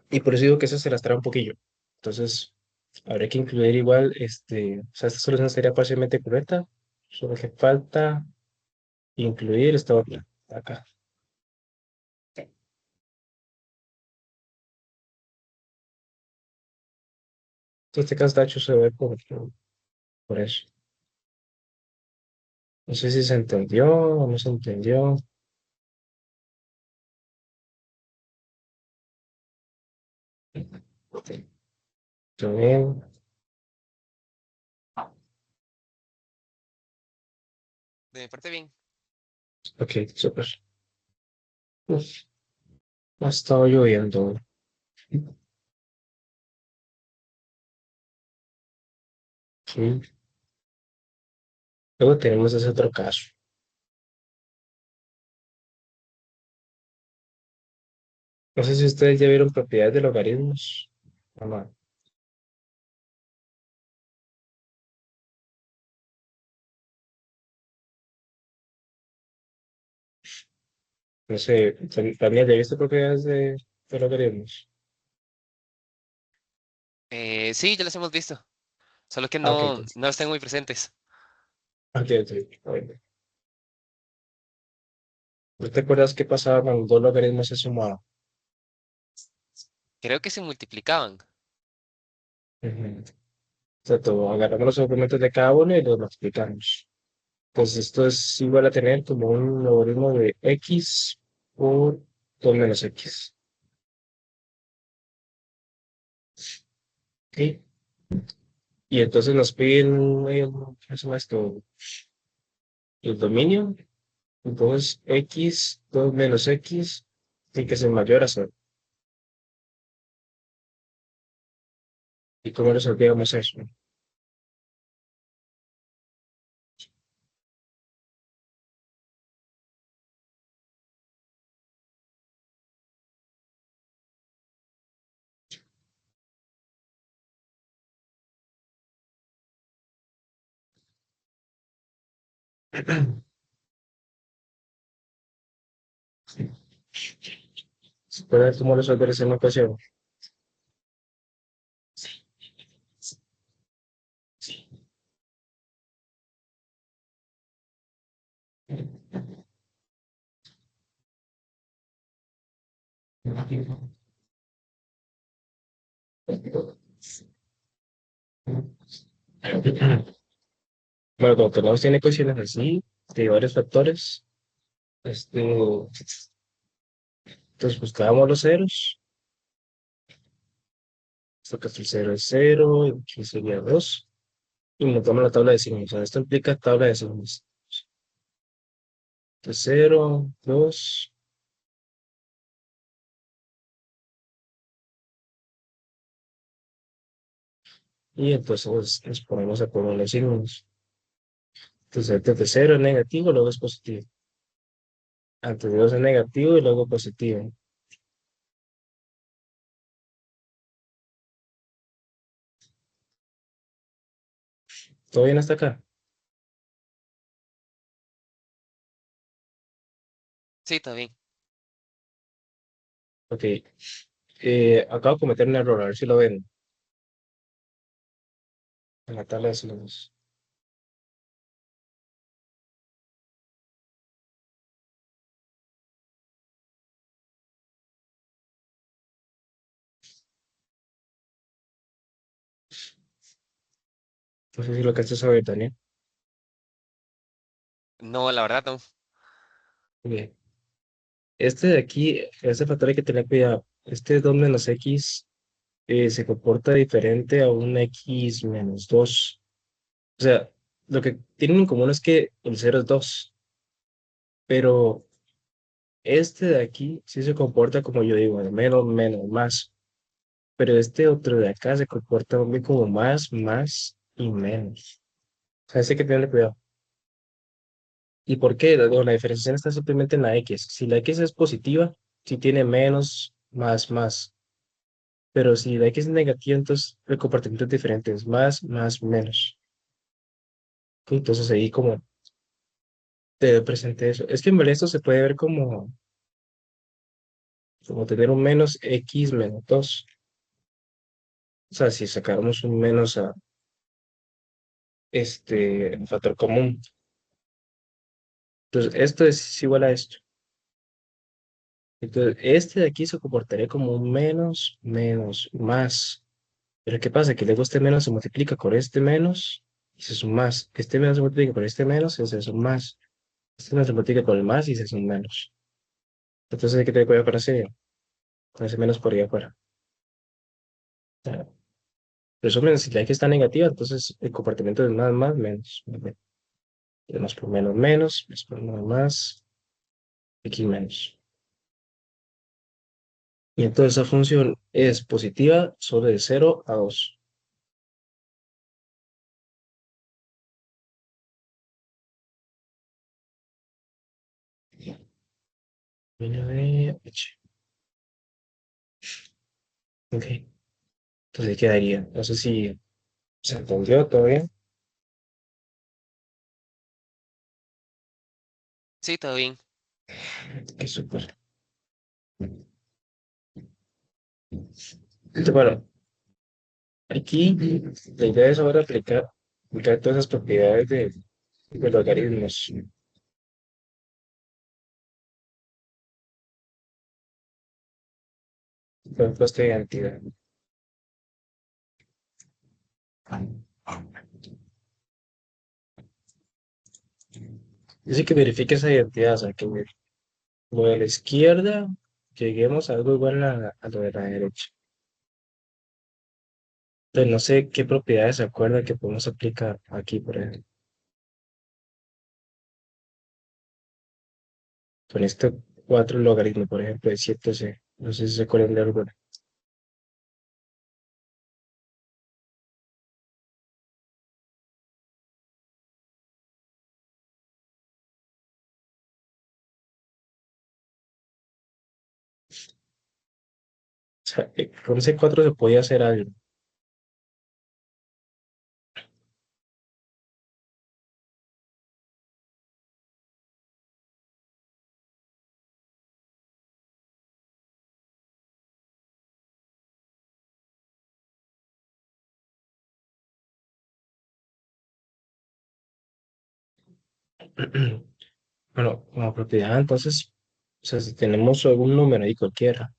[SPEAKER 1] Y por eso digo que eso se las trae un poquillo. Entonces, habría que incluir igual, o sea, esta solución sería parcialmente correcta. Solo que falta incluir esta otra, acá. Entonces, este caso está hecho se ve por eso. No sé si se entendió o no se entendió. Todo bien.
[SPEAKER 2] De mi parte, bien.
[SPEAKER 1] Ok, súper. Uf, ha estado lloviendo. Sí. Luego tenemos ese otro caso. No sé si ustedes ya vieron propiedades de logaritmos. Mamá, no sé, también ya viste propiedades de logaritmos.
[SPEAKER 2] Sí, ya las hemos visto, solo que
[SPEAKER 1] Ah, ok,
[SPEAKER 2] no están muy presentes.
[SPEAKER 1] ok, ok. Bueno. ¿No te acuerdas qué pasaba cuando dos logaritmos se sumaban?
[SPEAKER 2] Creo que se multiplicaban.
[SPEAKER 1] Ujú. O sea, agarramos los argumentos de cada uno y los multiplicamos. Pues esto es igual a tener como un logaritmo de x por 2 menos x. ¿Ok? Y entonces nos piden ¿qué se llama esto? El dominio. Entonces x, 2 menos x, tiene que ser mayor a 0. ¿Y cómo resolvíamos eso? ¿Se puede ver cómo resolver esa ecuación? Bueno, cuando tenemos tiene ecuaciones así, de varios factores, entonces buscábamos los ceros, esto que el cero es cero, y aquí sería 2, y montamos la tabla de signos. O sea, esto implica tabla de signos. Entonces, cero, 2, y entonces nos ponemos a poner los signos. Entonces, antes de cero es negativo, luego es positivo. Antes de 2 es negativo y luego positivo. ¿Todo bien hasta acá?
[SPEAKER 2] Sí, también.
[SPEAKER 1] Ok. Acabo de cometer un error, a ver si lo ven en la tabla de signos. No sé si lo alcanzas a ver, Daniel.
[SPEAKER 2] No, la verdad no.
[SPEAKER 1] Ok. Este de aquí, este factor hay que tener cuidado. Este 2 menos x se comporta diferente a un x menos 2. O sea, lo que tienen en común es que el cero es 2, pero este de aquí sí se comporta como yo digo, de menos, menos, más. Pero este otro de acá se comporta muy como más, más y menos. O sea, ese hay que tenerle cuidado. ¿Y por qué? La diferenciación está simplemente en la x. Si la x es positiva, si tiene menos, más, más. Pero si la x es negativa, entonces el comportamiento es diferente, es más, más, menos. Ok, entonces ahí como te presente eso. Es que en verdad esto se puede ver como tener un menos x menos 2. O sea, si sacáramos un menos a este factor común. Entonces, esto es igual a esto. Entonces, este de aquí se comportaría como un menos, menos, más. Pero ¿qué pasa? Que luego este menos se multiplica con este menos y se suma más. Este menos se multiplica con este menos y se suma más. Este menos se multiplica con el más y se suma menos. Entonces hay que tener cuidado con ese menos por ahí afuera. O sea, resumen, si la x está negativa, entonces el comportamiento es más, más, menos. Más por menos, menos, más por menos, más, x menos. Y entonces esa función es positiva solo de 0 a 2. Dominio de h. Ok, entonces ahí quedaría. No sé si se entendió todo bien.
[SPEAKER 2] Sí, todo bien.
[SPEAKER 1] Qué súper. Bueno, Aquí la idea es ahora aplicar todas esas propiedades de logaritmos. Por ejemplo, esta identidad. Dice que verifique esa identidad, o sea, que lo de la izquierda lleguemos a algo igual a lo de la derecha. Entonces, no sé qué propiedades se acuerda que podemos aplicar aquí, por ejemplo. Con este 4 logaritmo, por ejemplo, de 7c. No sé si se acuerdan de algo. O sea, con ese 4 se podía hacer algo. Bueno, como propiedad, entonces, o sea, si tenemos algún número ahí cualquiera,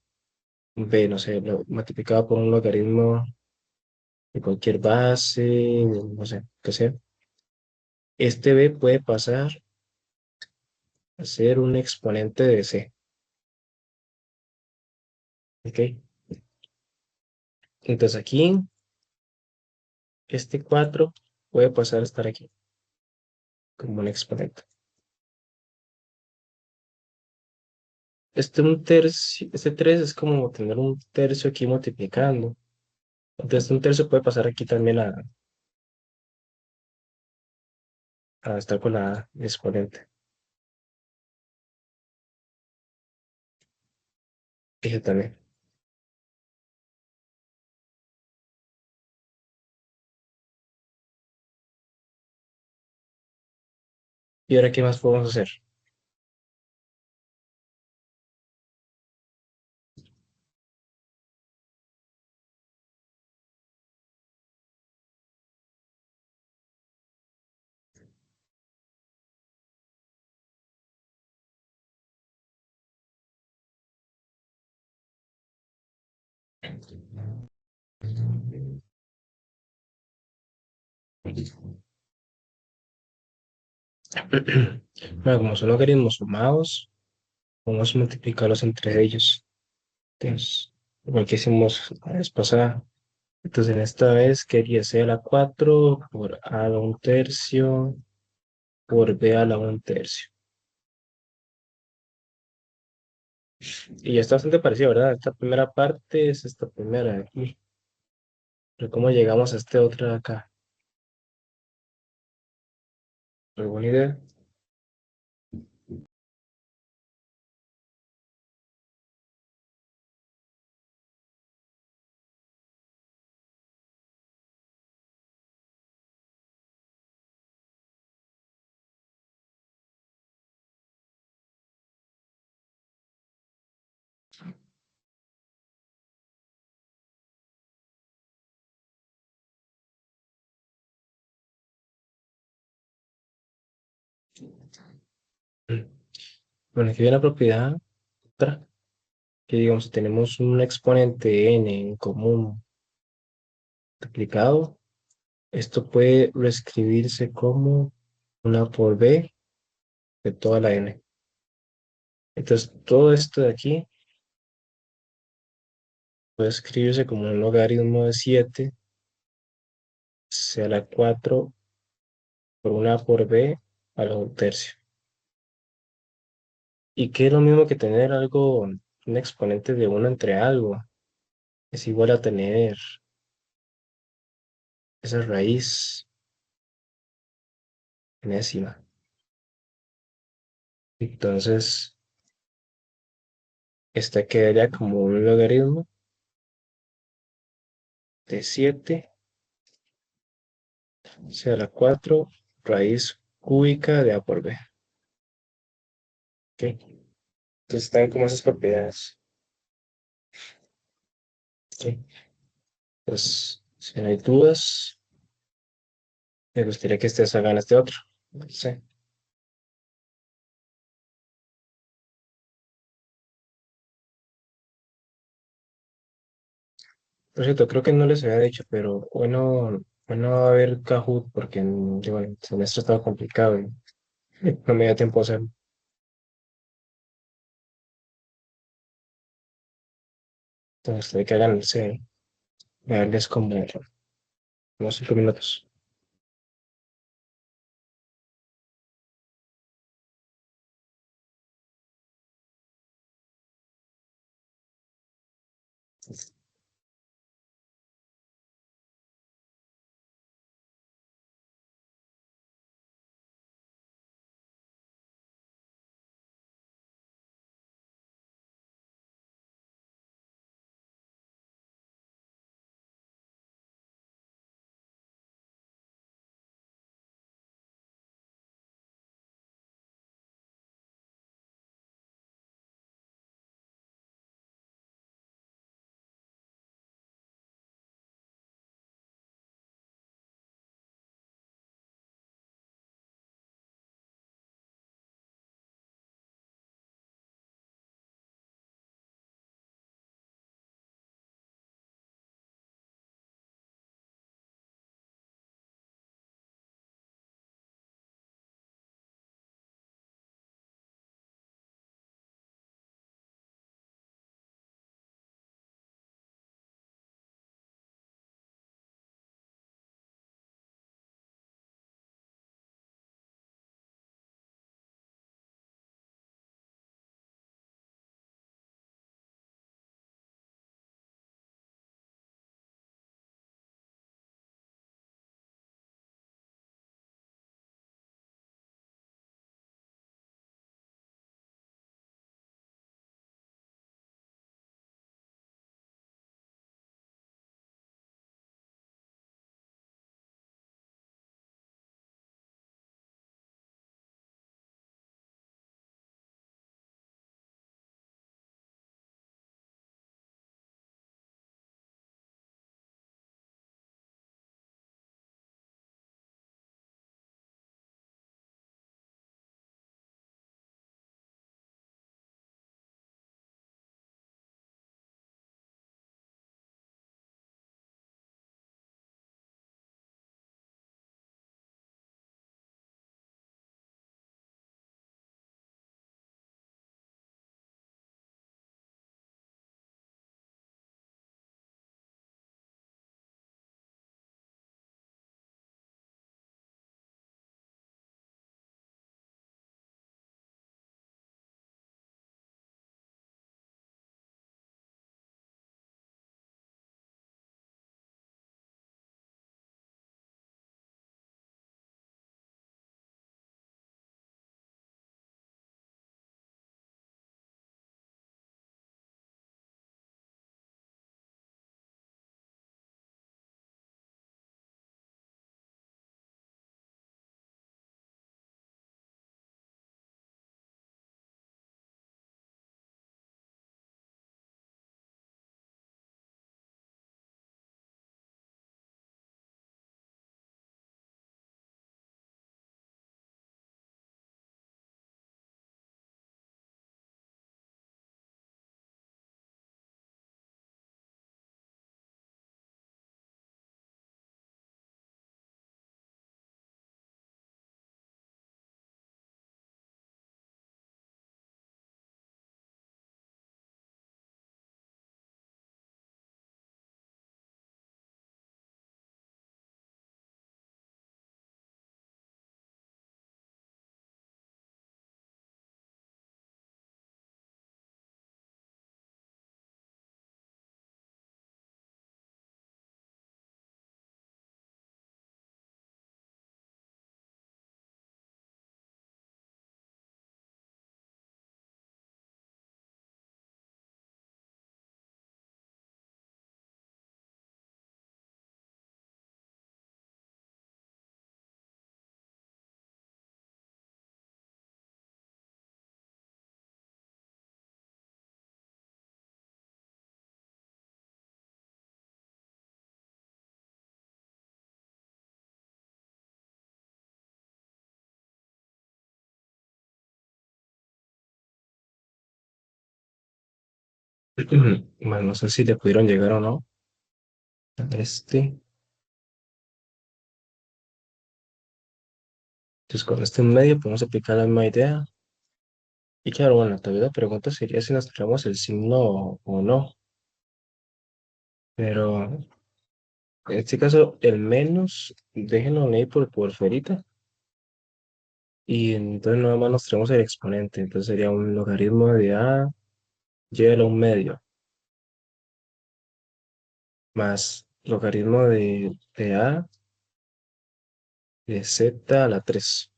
[SPEAKER 1] b, no sé, multiplicado por un logaritmo de cualquier base, no sé, qué sea, este b puede pasar a ser un exponente de c, ¿ok? Entonces aquí, este 4 puede pasar a estar aquí, como un exponente. Un tercio, este 3 es como tener un tercio aquí multiplicando. Entonces un tercio puede pasar aquí también a estar con la exponente. Dije también. ¿Y ahora qué más podemos hacer? Bueno, como son logaritmos sumados, vamos a multiplicarlos entre ellos. Entonces, igual que hicimos la vez pasada. Entonces, en esta vez quería c a la 4 por a a la 1/3 por b a la 1/3. Y ya está bastante parecido, ¿verdad? Esta primera parte es esta primera de aquí. Pero ¿cómo llegamos a este otro de acá? ¿Alguna idea? Mm. Bueno, aquí viene la propiedad otra, que digamos, si tenemos un exponente n en común multiplicado, esto puede reescribirse como una por b de toda la n. Entonces, todo esto de aquí puede escribirse como un logaritmo de 7 c a la 4 por una por b a la 1/3. Y que es lo mismo que tener algo, un exponente de uno entre algo. Es igual a tener esa raíz enésima. Entonces, esta quedaría como un logaritmo de 7 c a la 4 raíz cúbica de a por b. ¿Ok? Entonces están como esas propiedades. ¿Ok? Pues Si no hay dudas, me gustaría que ustedes hagan este otro. No sé. Por cierto, creo que no les había dicho, pero bueno va a haber Kahoot porque bueno, el semestre estaba complicado y no me dio tiempo a hacerlo. Entonces, de que hagan ese, darles como unos 5 minutos. Bueno, no sé si le pudieron llegar o no a este. Entonces, con este en medio podemos aplicar la misma idea. Y claro, bueno, todavía la pregunta sería si nos traemos el signo o no. Pero en este caso, el menos, déjenlo ahí por fuerita. Y entonces nada más nos traemos el exponente. Entonces sería un logaritmo de a y a la un medio más logaritmo de a de z a la 3.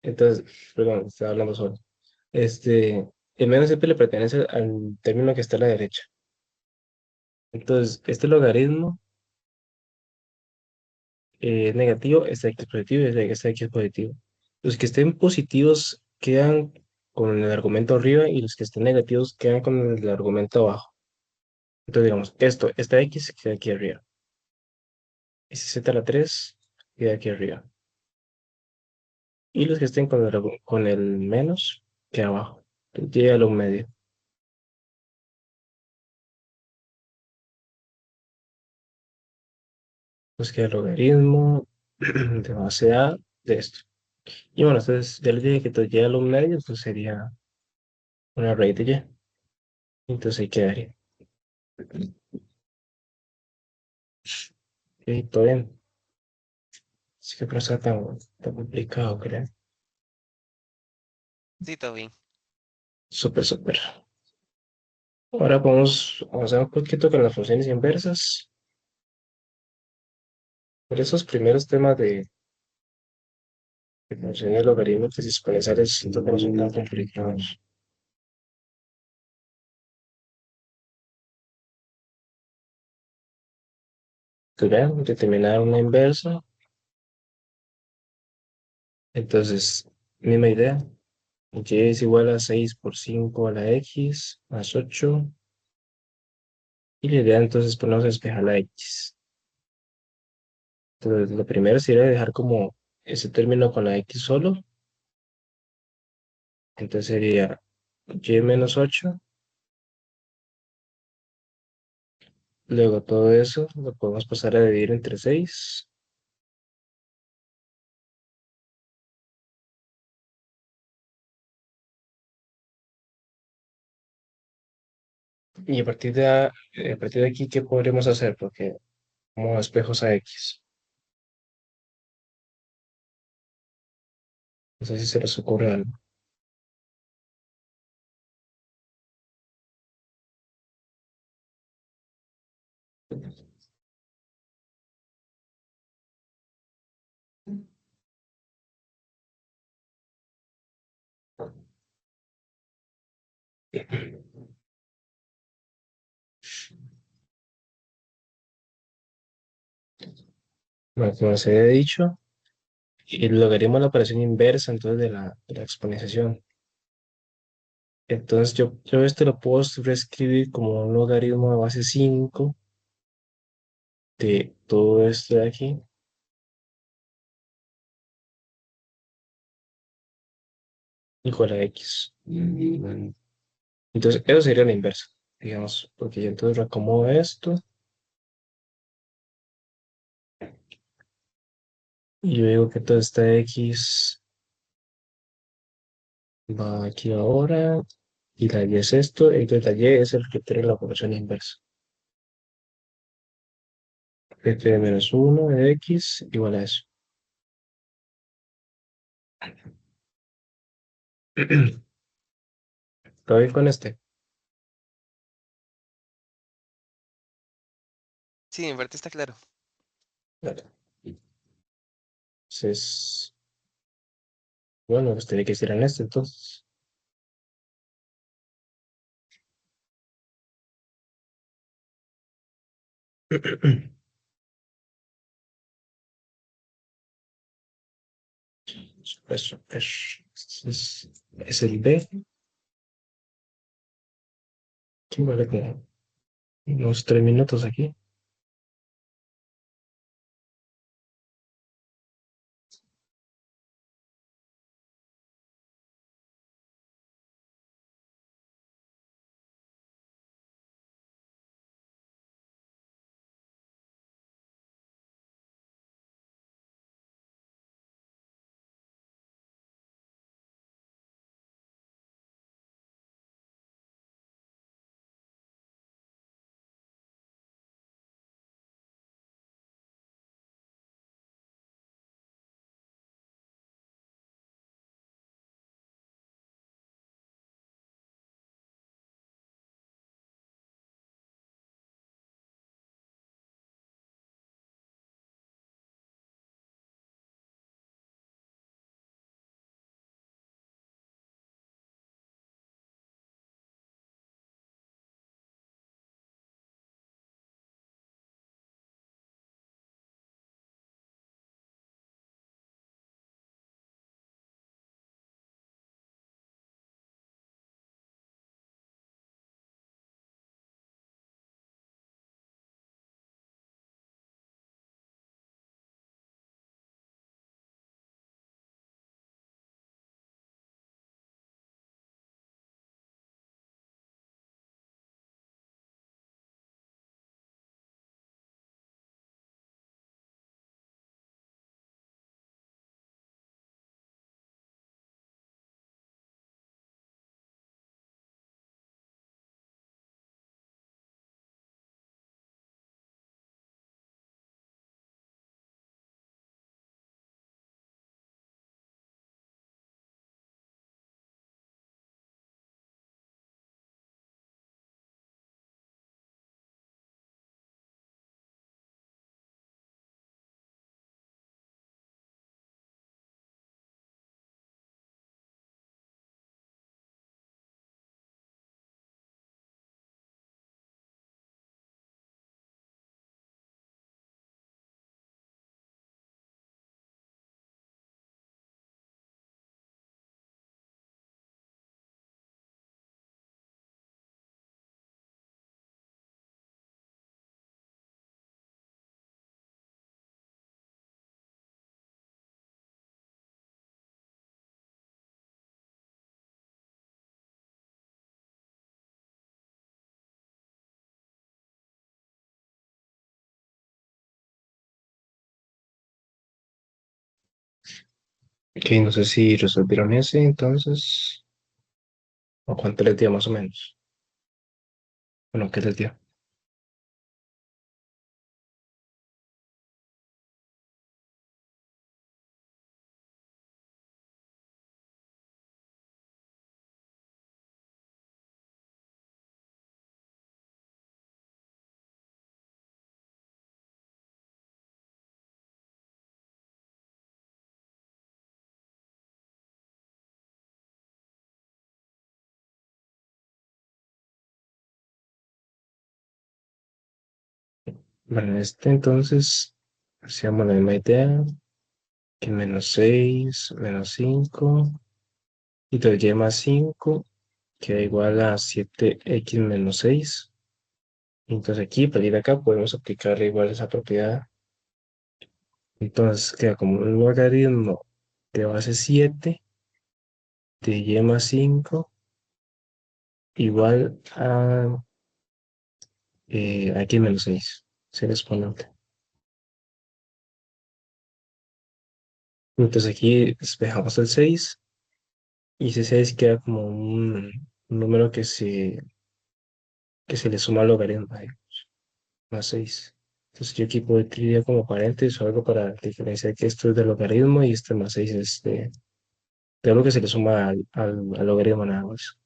[SPEAKER 1] Entonces, perdón, estaba hablando solo. El menos siempre le pertenece al término que está a la derecha. Entonces, este logaritmo es negativo, este x positivo y este x positivo. Los que estén positivos quedan con el argumento arriba y los que estén negativos quedan con el argumento abajo. Entonces, digamos, esta x queda aquí arriba. Y si z a la 3 queda aquí arriba. Y los que estén con el menos queda abajo. Llega a lo medio. Pues queda el logaritmo de base a de esto. Y bueno, entonces ya les dije que todo llega a lo medio, entonces sería una raíz de y. Entonces ahí quedaría. Ok, todo bien. Así que no está tan complicado, creo.
[SPEAKER 2] Sí, todo bien.
[SPEAKER 1] Súper, súper. Ahora vamos a avanzar un poquito con las funciones inversas. Por esos primeros temas de funciones logarítmicas exponenciales, siento que no son tan complicados. Entonces, vean, determinar una inversa. Entonces, misma idea. Y es igual a 6 por 5 a la x más 8. Y la idea entonces ponemos a despejar la x. Entonces, lo primero sería dejar como ese término con la x solo. Entonces sería y menos 8. Luego todo eso lo podemos pasar a dividir entre 6. Y a partir de aquí, ¿qué podremos hacer? Porque como espejos a x. No sé si se les ocurre algo. Bueno, como les había dicho, y logaritmo la operación inversa entonces de la exponenciación. Entonces yo esto lo puedo reescribir como un logaritmo de base 5 de todo esto de aquí igual a x. Entonces eso sería la inversa, digamos, porque yo entonces reacomodo esto y yo digo que toda esta x va aquí ahora y la y es esto, entonces la y es el que tiene la operación inversa. F de menos 1 de x igual a eso. ¿Todo bien con este?
[SPEAKER 2] Sí, en parte está claro.
[SPEAKER 1] Vale. Entonces, bueno, pues tiene que ser en este entonces. Súper, súper. Es el B, que vale como unos 3 minutos aquí. Ok, no sé si resolvieron ese, entonces, o cuánto les dio más o menos. Bueno, ¿qué les dio? Bueno, en este entonces, hacíamos la misma idea, que -6 -5 y 2y más 5 queda igual a 7x-6. Entonces aquí, para ir acá, podemos aplicar igual esa propiedad. Entonces queda como un logaritmo de base 7 de y más 5 igual a x-6, ser exponente. Entonces aquí despejamos el 6 y ese 6 queda como un número que se le suma al logaritmo, ahí, más 6. Entonces yo aquí podría como paréntesis o algo para diferenciar que esto es de logaritmo y este más 6 es de algo que se le suma al logaritmo nada más.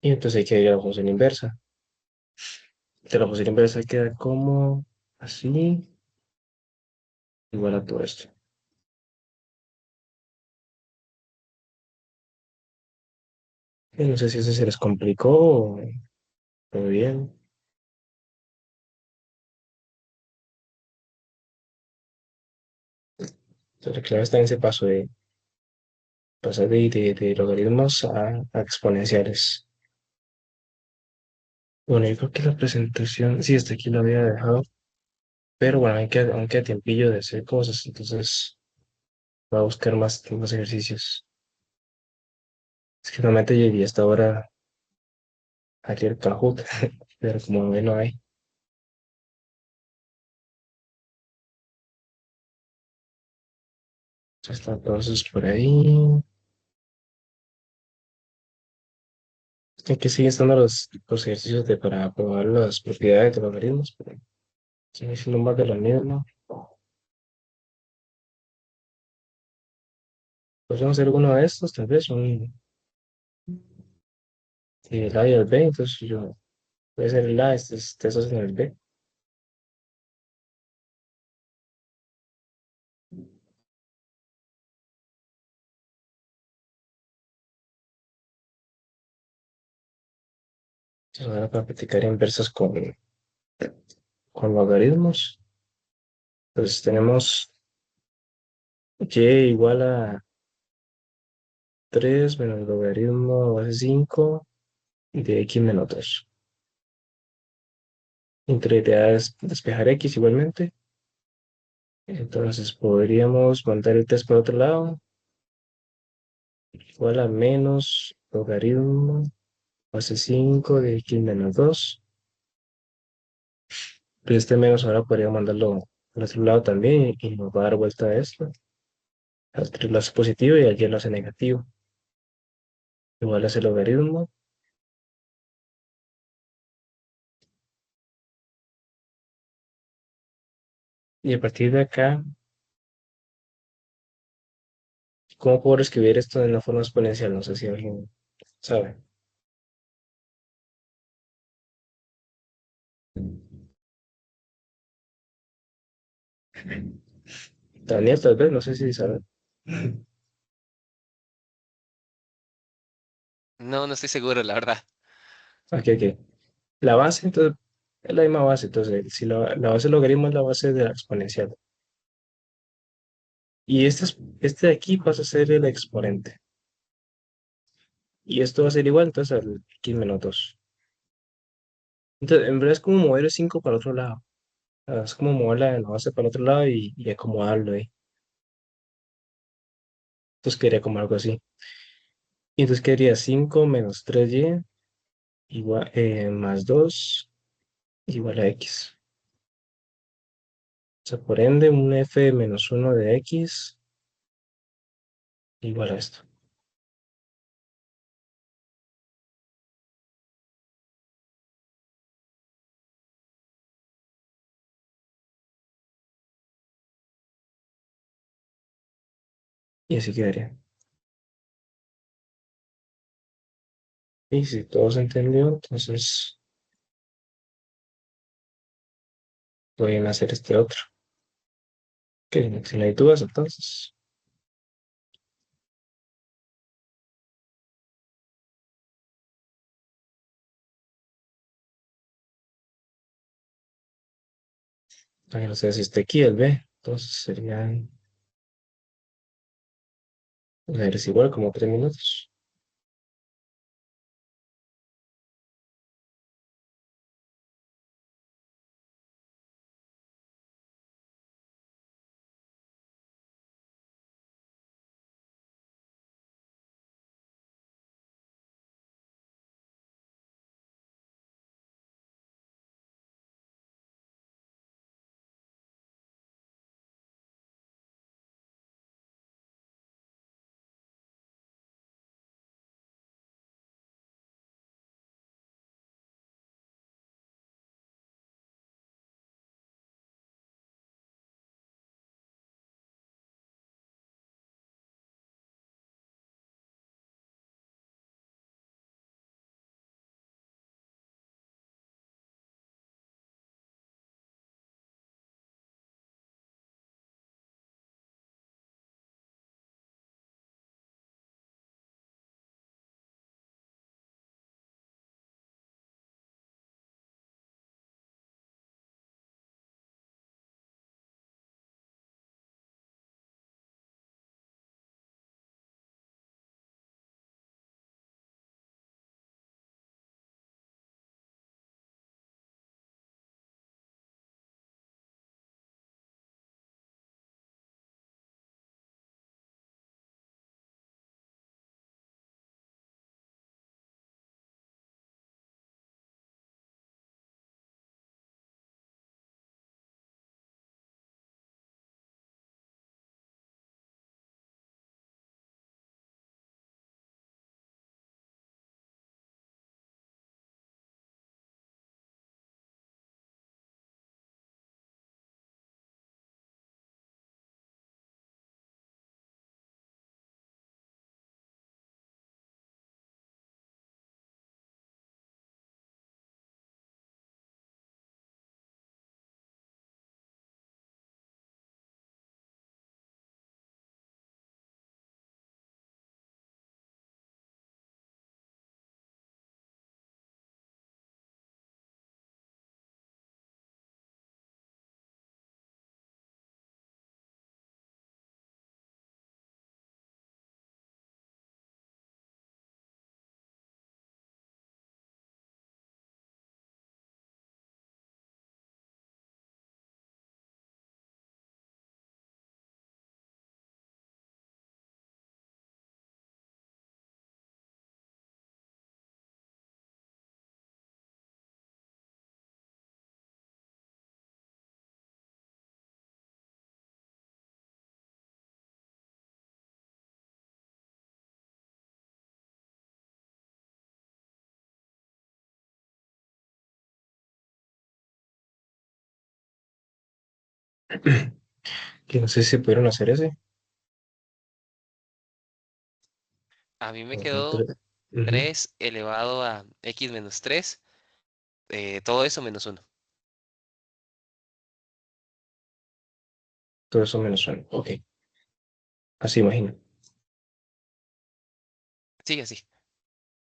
[SPEAKER 1] Y entonces hay que ir a la función inversa. De la función inversa queda como así, igual a todo esto. Y no sé si eso se les complicó o todo bien. Entonces, la clave está en ese paso de pasar de logaritmos a exponenciales. Bueno, yo creo que la presentación, sí, hasta aquí la había dejado, pero bueno, aún queda tiempillo de hacer cosas, entonces voy a buscar más ejercicios. Es que normalmente llegué hasta ahora aquí el Kahoot, pero como ve no hay. Están todos por ahí. Aquí siguen estando los ejercicios para probar las propiedades de los logaritmos, pero sigue siendo más de lo mismo. Podríamos hacer uno de estos, tal vez, el A y el B, entonces yo voy a hacer el A, estos hacen el B. Entonces ahora para practicar inversas con logaritmos, pues tenemos y igual a 3 menos el logaritmo base 5 de x menos 2. Integridad es despejar x igualmente. Entonces podríamos mandar el test por otro lado, igual a menos logaritmo base 5 de x menos 2. Pero este menos ahora podría mandarlo al otro lado también y nos va a dar vuelta a esto. Al 3 lo hace positivo y al y lo hace negativo. Igual hace logaritmo. Y a partir de acá, ¿cómo puedo escribir esto de una forma exponencial? No sé si alguien sabe. Daniel, tal vez, no sé si sabe.
[SPEAKER 2] No, no estoy seguro, la verdad.
[SPEAKER 1] Aquí, aquí. La base, entonces, es la misma base. Entonces, si la base del logaritmo es la base de la exponencial. Y este de aquí pasa a ser el exponente. Y esto va a ser igual, entonces, al x menos 2. Entonces, en verdad es como mover el 5 para otro lado. Es como mover la base para otro lado y acomodarlo ahí. Entonces, quedaría como algo así. Y entonces quedaría 5 menos 3y igual, más 2 igual a x. O sea, por ende, un f menos 1 de x igual a esto. Y así quedaría. Y si todo se entendió, entonces pueden hacer este otro. Que si no hay dudas, entonces, no sé si está aquí el b. Entonces serían, a ver, es igual como 3 minutos. Que no sé si pudieron hacer ese.
[SPEAKER 2] A mí me
[SPEAKER 1] Ajá,
[SPEAKER 2] quedó
[SPEAKER 1] ujú,
[SPEAKER 2] 3 elevado a x menos 3, todo eso menos uno.
[SPEAKER 1] todo eso menos uno. Ok, así imagino.
[SPEAKER 2] Sigue así.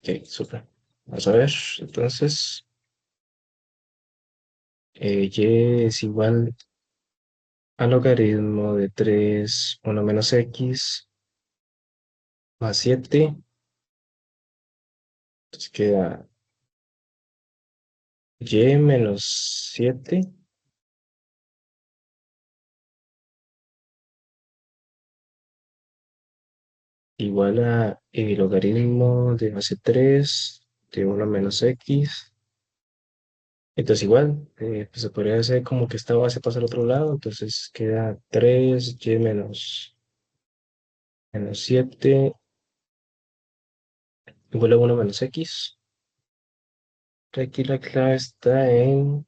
[SPEAKER 1] Ok, súper. Vamos a ver. Entonces, y es igual al logaritmo de 3 1 menos x más 7. Entonces queda y menos 7 igual a el logaritmo de base 3 de 1 menos x. Entonces igual, pues se podría hacer como que esta base pasa al otro lado, entonces queda 3 y menos 7 igual a 1 menos x. Aquí la clave está en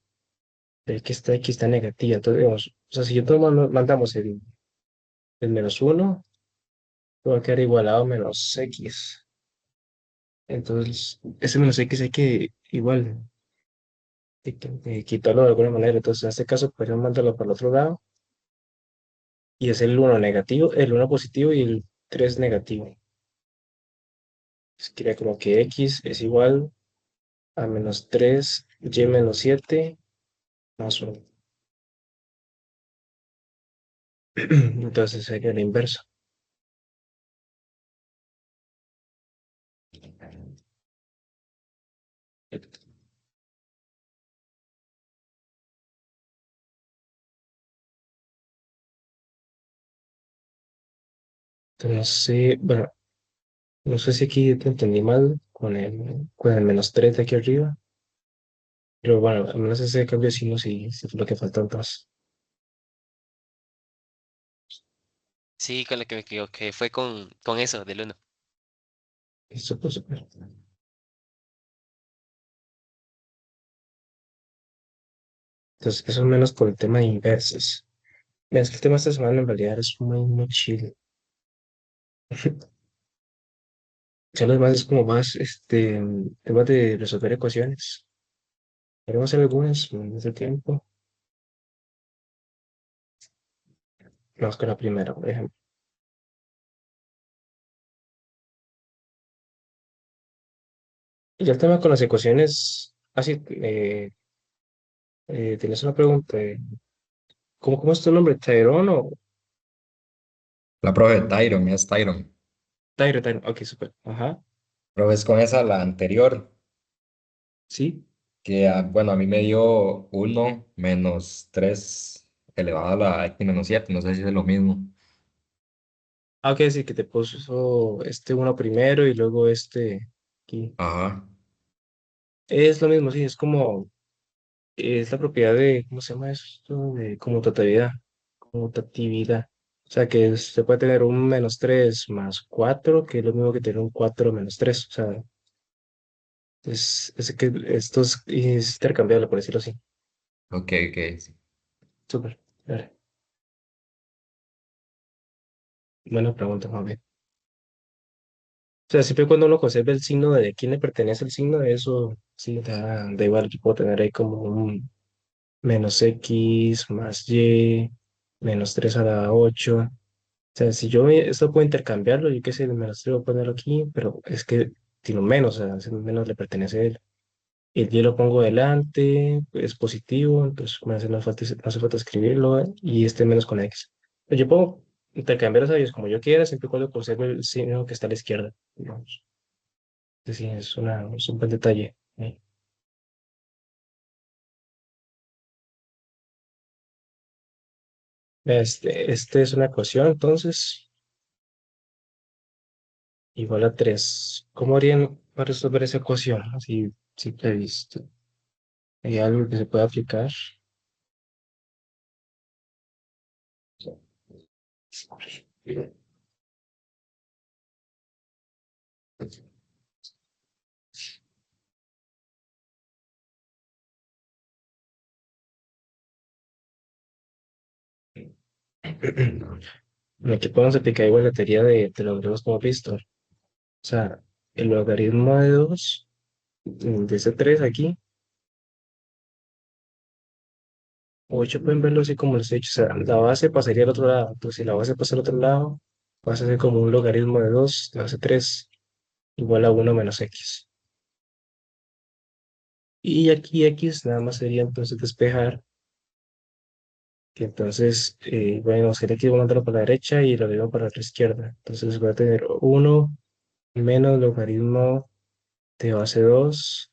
[SPEAKER 1] el que está aquí está negativa. Entonces, digamos, o sea, si yo tomo, mandamos el menos uno va a quedar igualado a menos x. Entonces, ese menos x hay que igual quitarlo de alguna manera. Entonces, en este caso, podríamos mandarlo para el otro lado y es el uno negativo, el uno positivo y el 3 negativo. Escribe como que x es igual a menos 3 y menos 7 más uno. Entonces sería la inversa. Entonces, no sé, bueno, no sé si aquí te entendí mal con el menos 3 de aquí arriba, pero bueno, al menos ese cambio de signo sí fue lo que faltó entonces.
[SPEAKER 2] Sí, con lo que me equivoqué fue con eso del uno.
[SPEAKER 1] Súper, súper. Entonces, eso es menos por el tema de inversos. Mira, es que el tema de esta semana en realidad es muy chill. Ya lo demás es como más, temas de resolver ecuaciones. Queremos hacer algunas en ese tiempo. Vamos con la primera, por ejemplo. Y ya el tema con las ecuaciones, así, tienes una pregunta. ¿Cómo es tu nombre? ¿Tyrone o
[SPEAKER 3] La profe Tyron, es Tyron.
[SPEAKER 1] Tyron? Ok, súper. Ajá,
[SPEAKER 3] Profe, es con esa la anterior,
[SPEAKER 1] sí.
[SPEAKER 3] que bueno, a mí me dio uno menos 3 elevado a la x menos 7, no sé si es lo mismo.
[SPEAKER 1] Ah, ok, sí, que te puso este uno primero y luego este aquí.
[SPEAKER 3] Ajá,
[SPEAKER 1] Es lo mismo, sí, es como, es la propiedad de, ¿cómo se llama esto? De conmutatividad. Conmutatividad. O sea, que se puede tener un menos 3 más 4 que es lo mismo que tener un 4 menos 3. O sea, es que esto es intercambiable, por decirlo así.
[SPEAKER 3] ok, ok, sí.
[SPEAKER 1] Súper. Vale. Buena pregunta, más bien. O sea, siempre y cuando uno conserve el signo de quién le pertenece el signo, de eso sí, da igual. Yo puedo tener ahí como un menos x más y menos 3 a la 8. O sea, si yo esto puedo intercambiarlo, yo qué sé, el menos 3 voy a ponerlo aquí, pero es que tiene un menos, o sea, ese menos le pertenece a él. El y lo pongo delante, es positivo, entonces no hace falta escribirlo, y este menos con x. Yo puedo intercambiar los ellos como yo quiera, siempre y cuando conserve el signo que está a la izquierda, digamos. Sí, es un buen detalle. Este es una ecuación, entonces, igual a 3. ¿Cómo harían para resolver esa ecuación? Así, simple visto. ¿Hay algo que se pueda aplicar? Aquí podemos aplicar igual la teoría de logaritmos que hemos visto. O sea, el logaritmo de 2 de ese 3 aquí, 8 pueden verlo así como los he hecho. O sea, la base pasaría al otro lado. Entonces, si la base pasa al otro lado, pasa a ser como un logaritmo de 2 de base 3 igual a 1 menos x. Y aquí x nada más sería entonces despejar, que entonces, bueno, sería que voy a mandarlo para la derecha y lo digo para la izquierda. Entonces voy a tener 1 menos logaritmo de base 2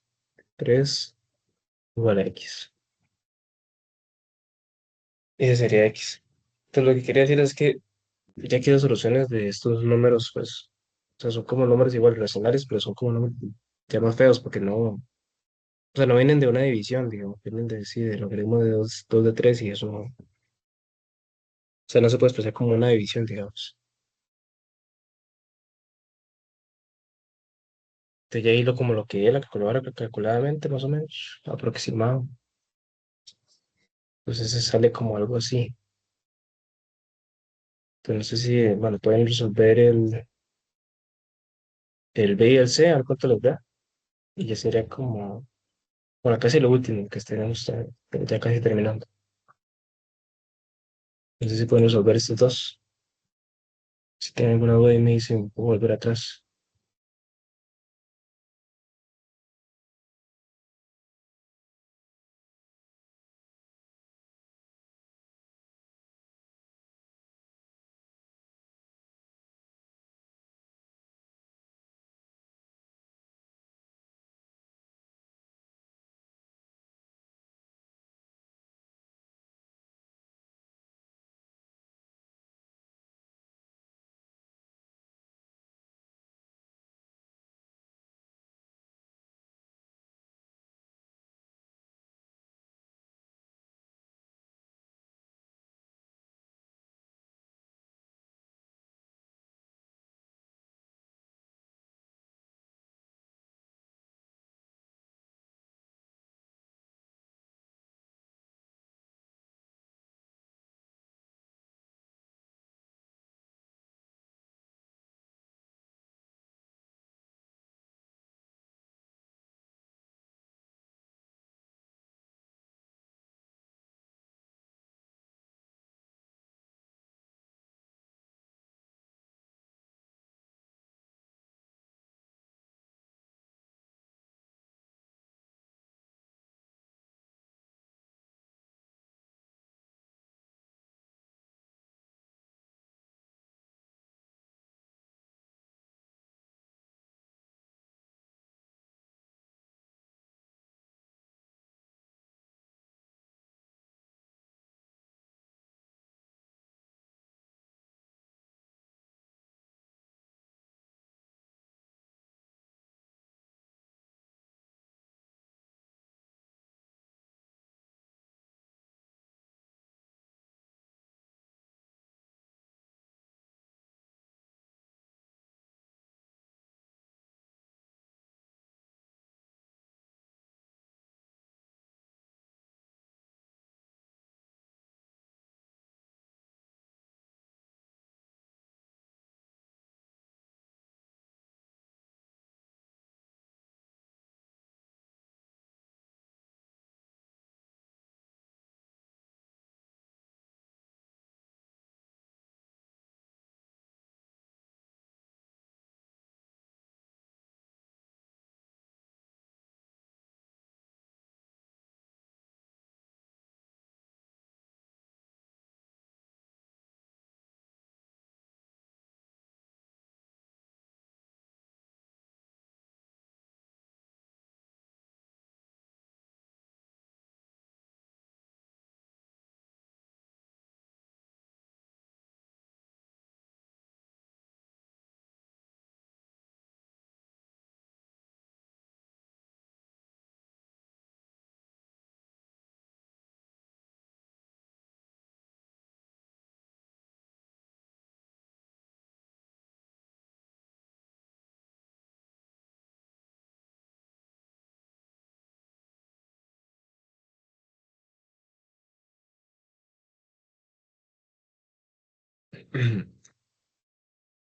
[SPEAKER 1] 3 igual a x. Ese sería x. Entonces lo que quería decir es que ya que las soluciones de estos números, pues, o sea, son como números igual racionales, pero son como números ya más feos porque no, o sea, no vienen de una división, digamos, vienen de, sí, del logaritmo de 2 de 3 y eso no, o sea, no se puede expresar como una división, digamos. Entonces ya ahí lo como lo que es la calculadora calculadamente, más o menos, aproximado. Entonces se sale como algo así. Entonces no sé si, bueno, pueden resolver el B y el C, a ver cuánto les da. Y ya sería como, bueno, casi lo último que estaremos ya casi terminando. No sé si pueden resolver estos dos. Si tienen alguna duda y me dicen, puedo volver atrás.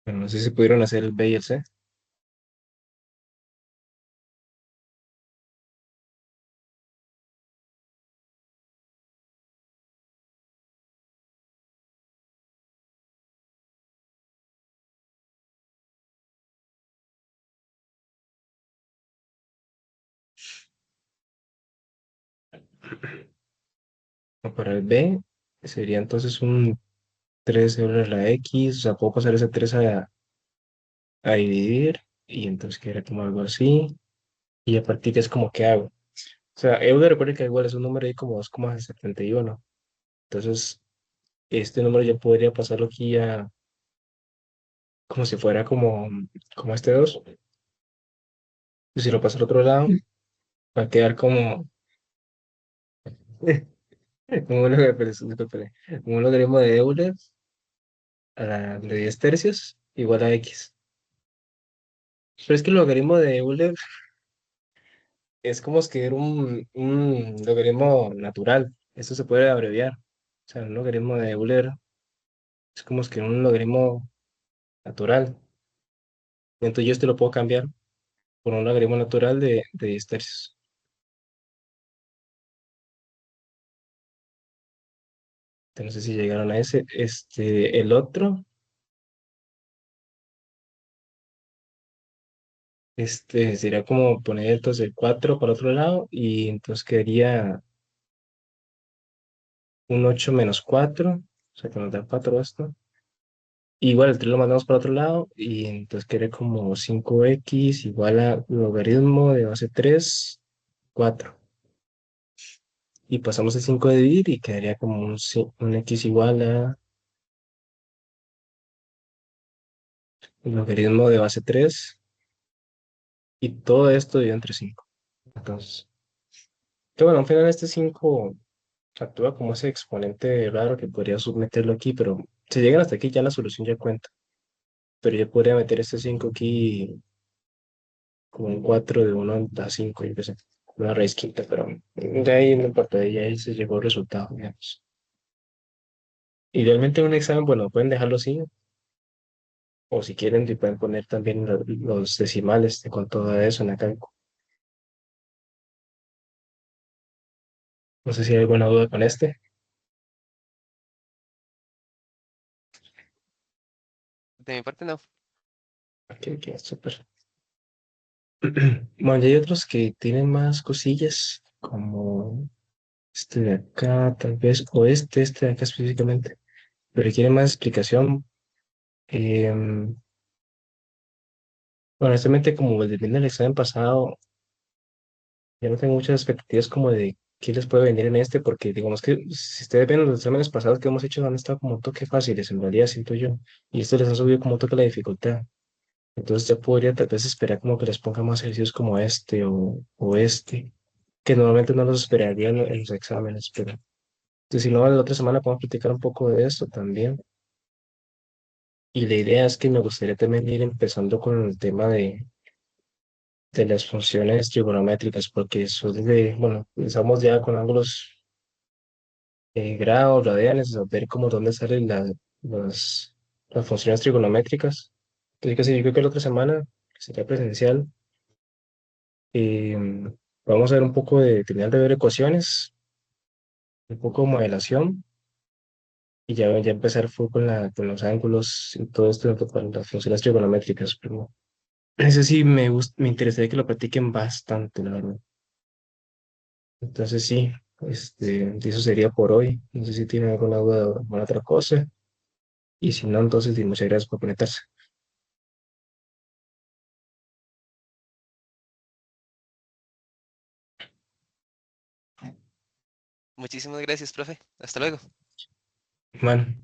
[SPEAKER 1] Bueno, no sé si pudieron hacer el B y el C. No, para el B sería entonces un 3 sobre la X, o sea, puedo pasar ese 3 a dividir y entonces quedaría como algo así. Y a partir de es como que hago. O sea, Euler recuerda que igual es un número ahí como 2,71. Entonces, este número ya podría pasarlo aquí a como si fuera como este 2. Y si lo paso al otro lado, va a quedar como, como un, disculpe, como un logaritmo de Euler de 10 tercios igual a X. Pero es que el logaritmo de Euler es como escribir un logaritmo natural. Esto se puede abreviar. O sea, un logaritmo de Euler es como escribir un logaritmo natural. Entonces yo este lo puedo cambiar por un logaritmo natural de 10 tercios. Entonces, no sé si llegaron a ese. El otro, sería como poner entonces el 4 para otro lado y entonces quedaría un 8 menos 4, o sea que nos da 4 esto. Igual el 3 lo mandamos para otro lado y entonces quedaría como 5x igual a logaritmo de base 3 4. Y pasamos el 5 de dividir y quedaría como un x igual a logaritmo de base 3 y todo esto dividido entre 5. Entonces, que bueno, al final este 5 actúa como ese exponente raro que podría submeterlo aquí, pero si llegan hasta aquí ya la solución ya cuenta. Pero yo podría meter este 5 aquí como un 4 de 1 a 5 yo qué sé, una raíz quinta, pero de ahí no importa, de ahí se llegó el resultado, digamos. Idealmente en un examen, bueno, pueden dejarlo así, o si quieren, y pueden poner también los decimales de con todo eso en acá. No sé si hay alguna duda con este.
[SPEAKER 2] De mi parte, no.
[SPEAKER 1] Ok, ok, súper. Bueno, y hay otros que tienen más cosillas, como este de acá, tal vez, o este de acá específicamente, pero quiere más explicación. Em, Honestamente, como depende del examen pasado, ya no tengo muchas expectativas como de qué les puede venir en este, porque digamos que si ustedes ven los exámenes pasados que hemos hecho han estado como un toque fáciles, en realidad siento yo, y esto les ha subido como un toque la dificultad. Entonces ya podría tal vez esperar como que les ponga más ejercicios como este o este, que normalmente no los esperaría en los exámenes, pero entonces, si no, la otra semana podemos platicar un poco de esto también. Y la idea es que me gustaría también ir empezando con el tema de las funciones trigonométricas, porque eso es bueno, empezamos ya con ángulos grados, radianes, a ver como dónde salen las, las funciones trigonométricas. Entonces, casi yo creo que la otra semana, que sería presencial, eh, vamos a ver un poco de terminar de ver ecuaciones, un poco de modelación, y ya empezar fue con los ángulos y todo esto con las funciones trigonométricas. Pero ese sí me interesaría que lo practiquen bastante, la verdad. Entonces sí, eso sería por hoy. No sé si tienen alguna duda o alguna otra cosa. Y si no, entonces muchas gracias por conectarse.
[SPEAKER 2] Muchísimas gracias, profe. Hasta luego.
[SPEAKER 1] Man.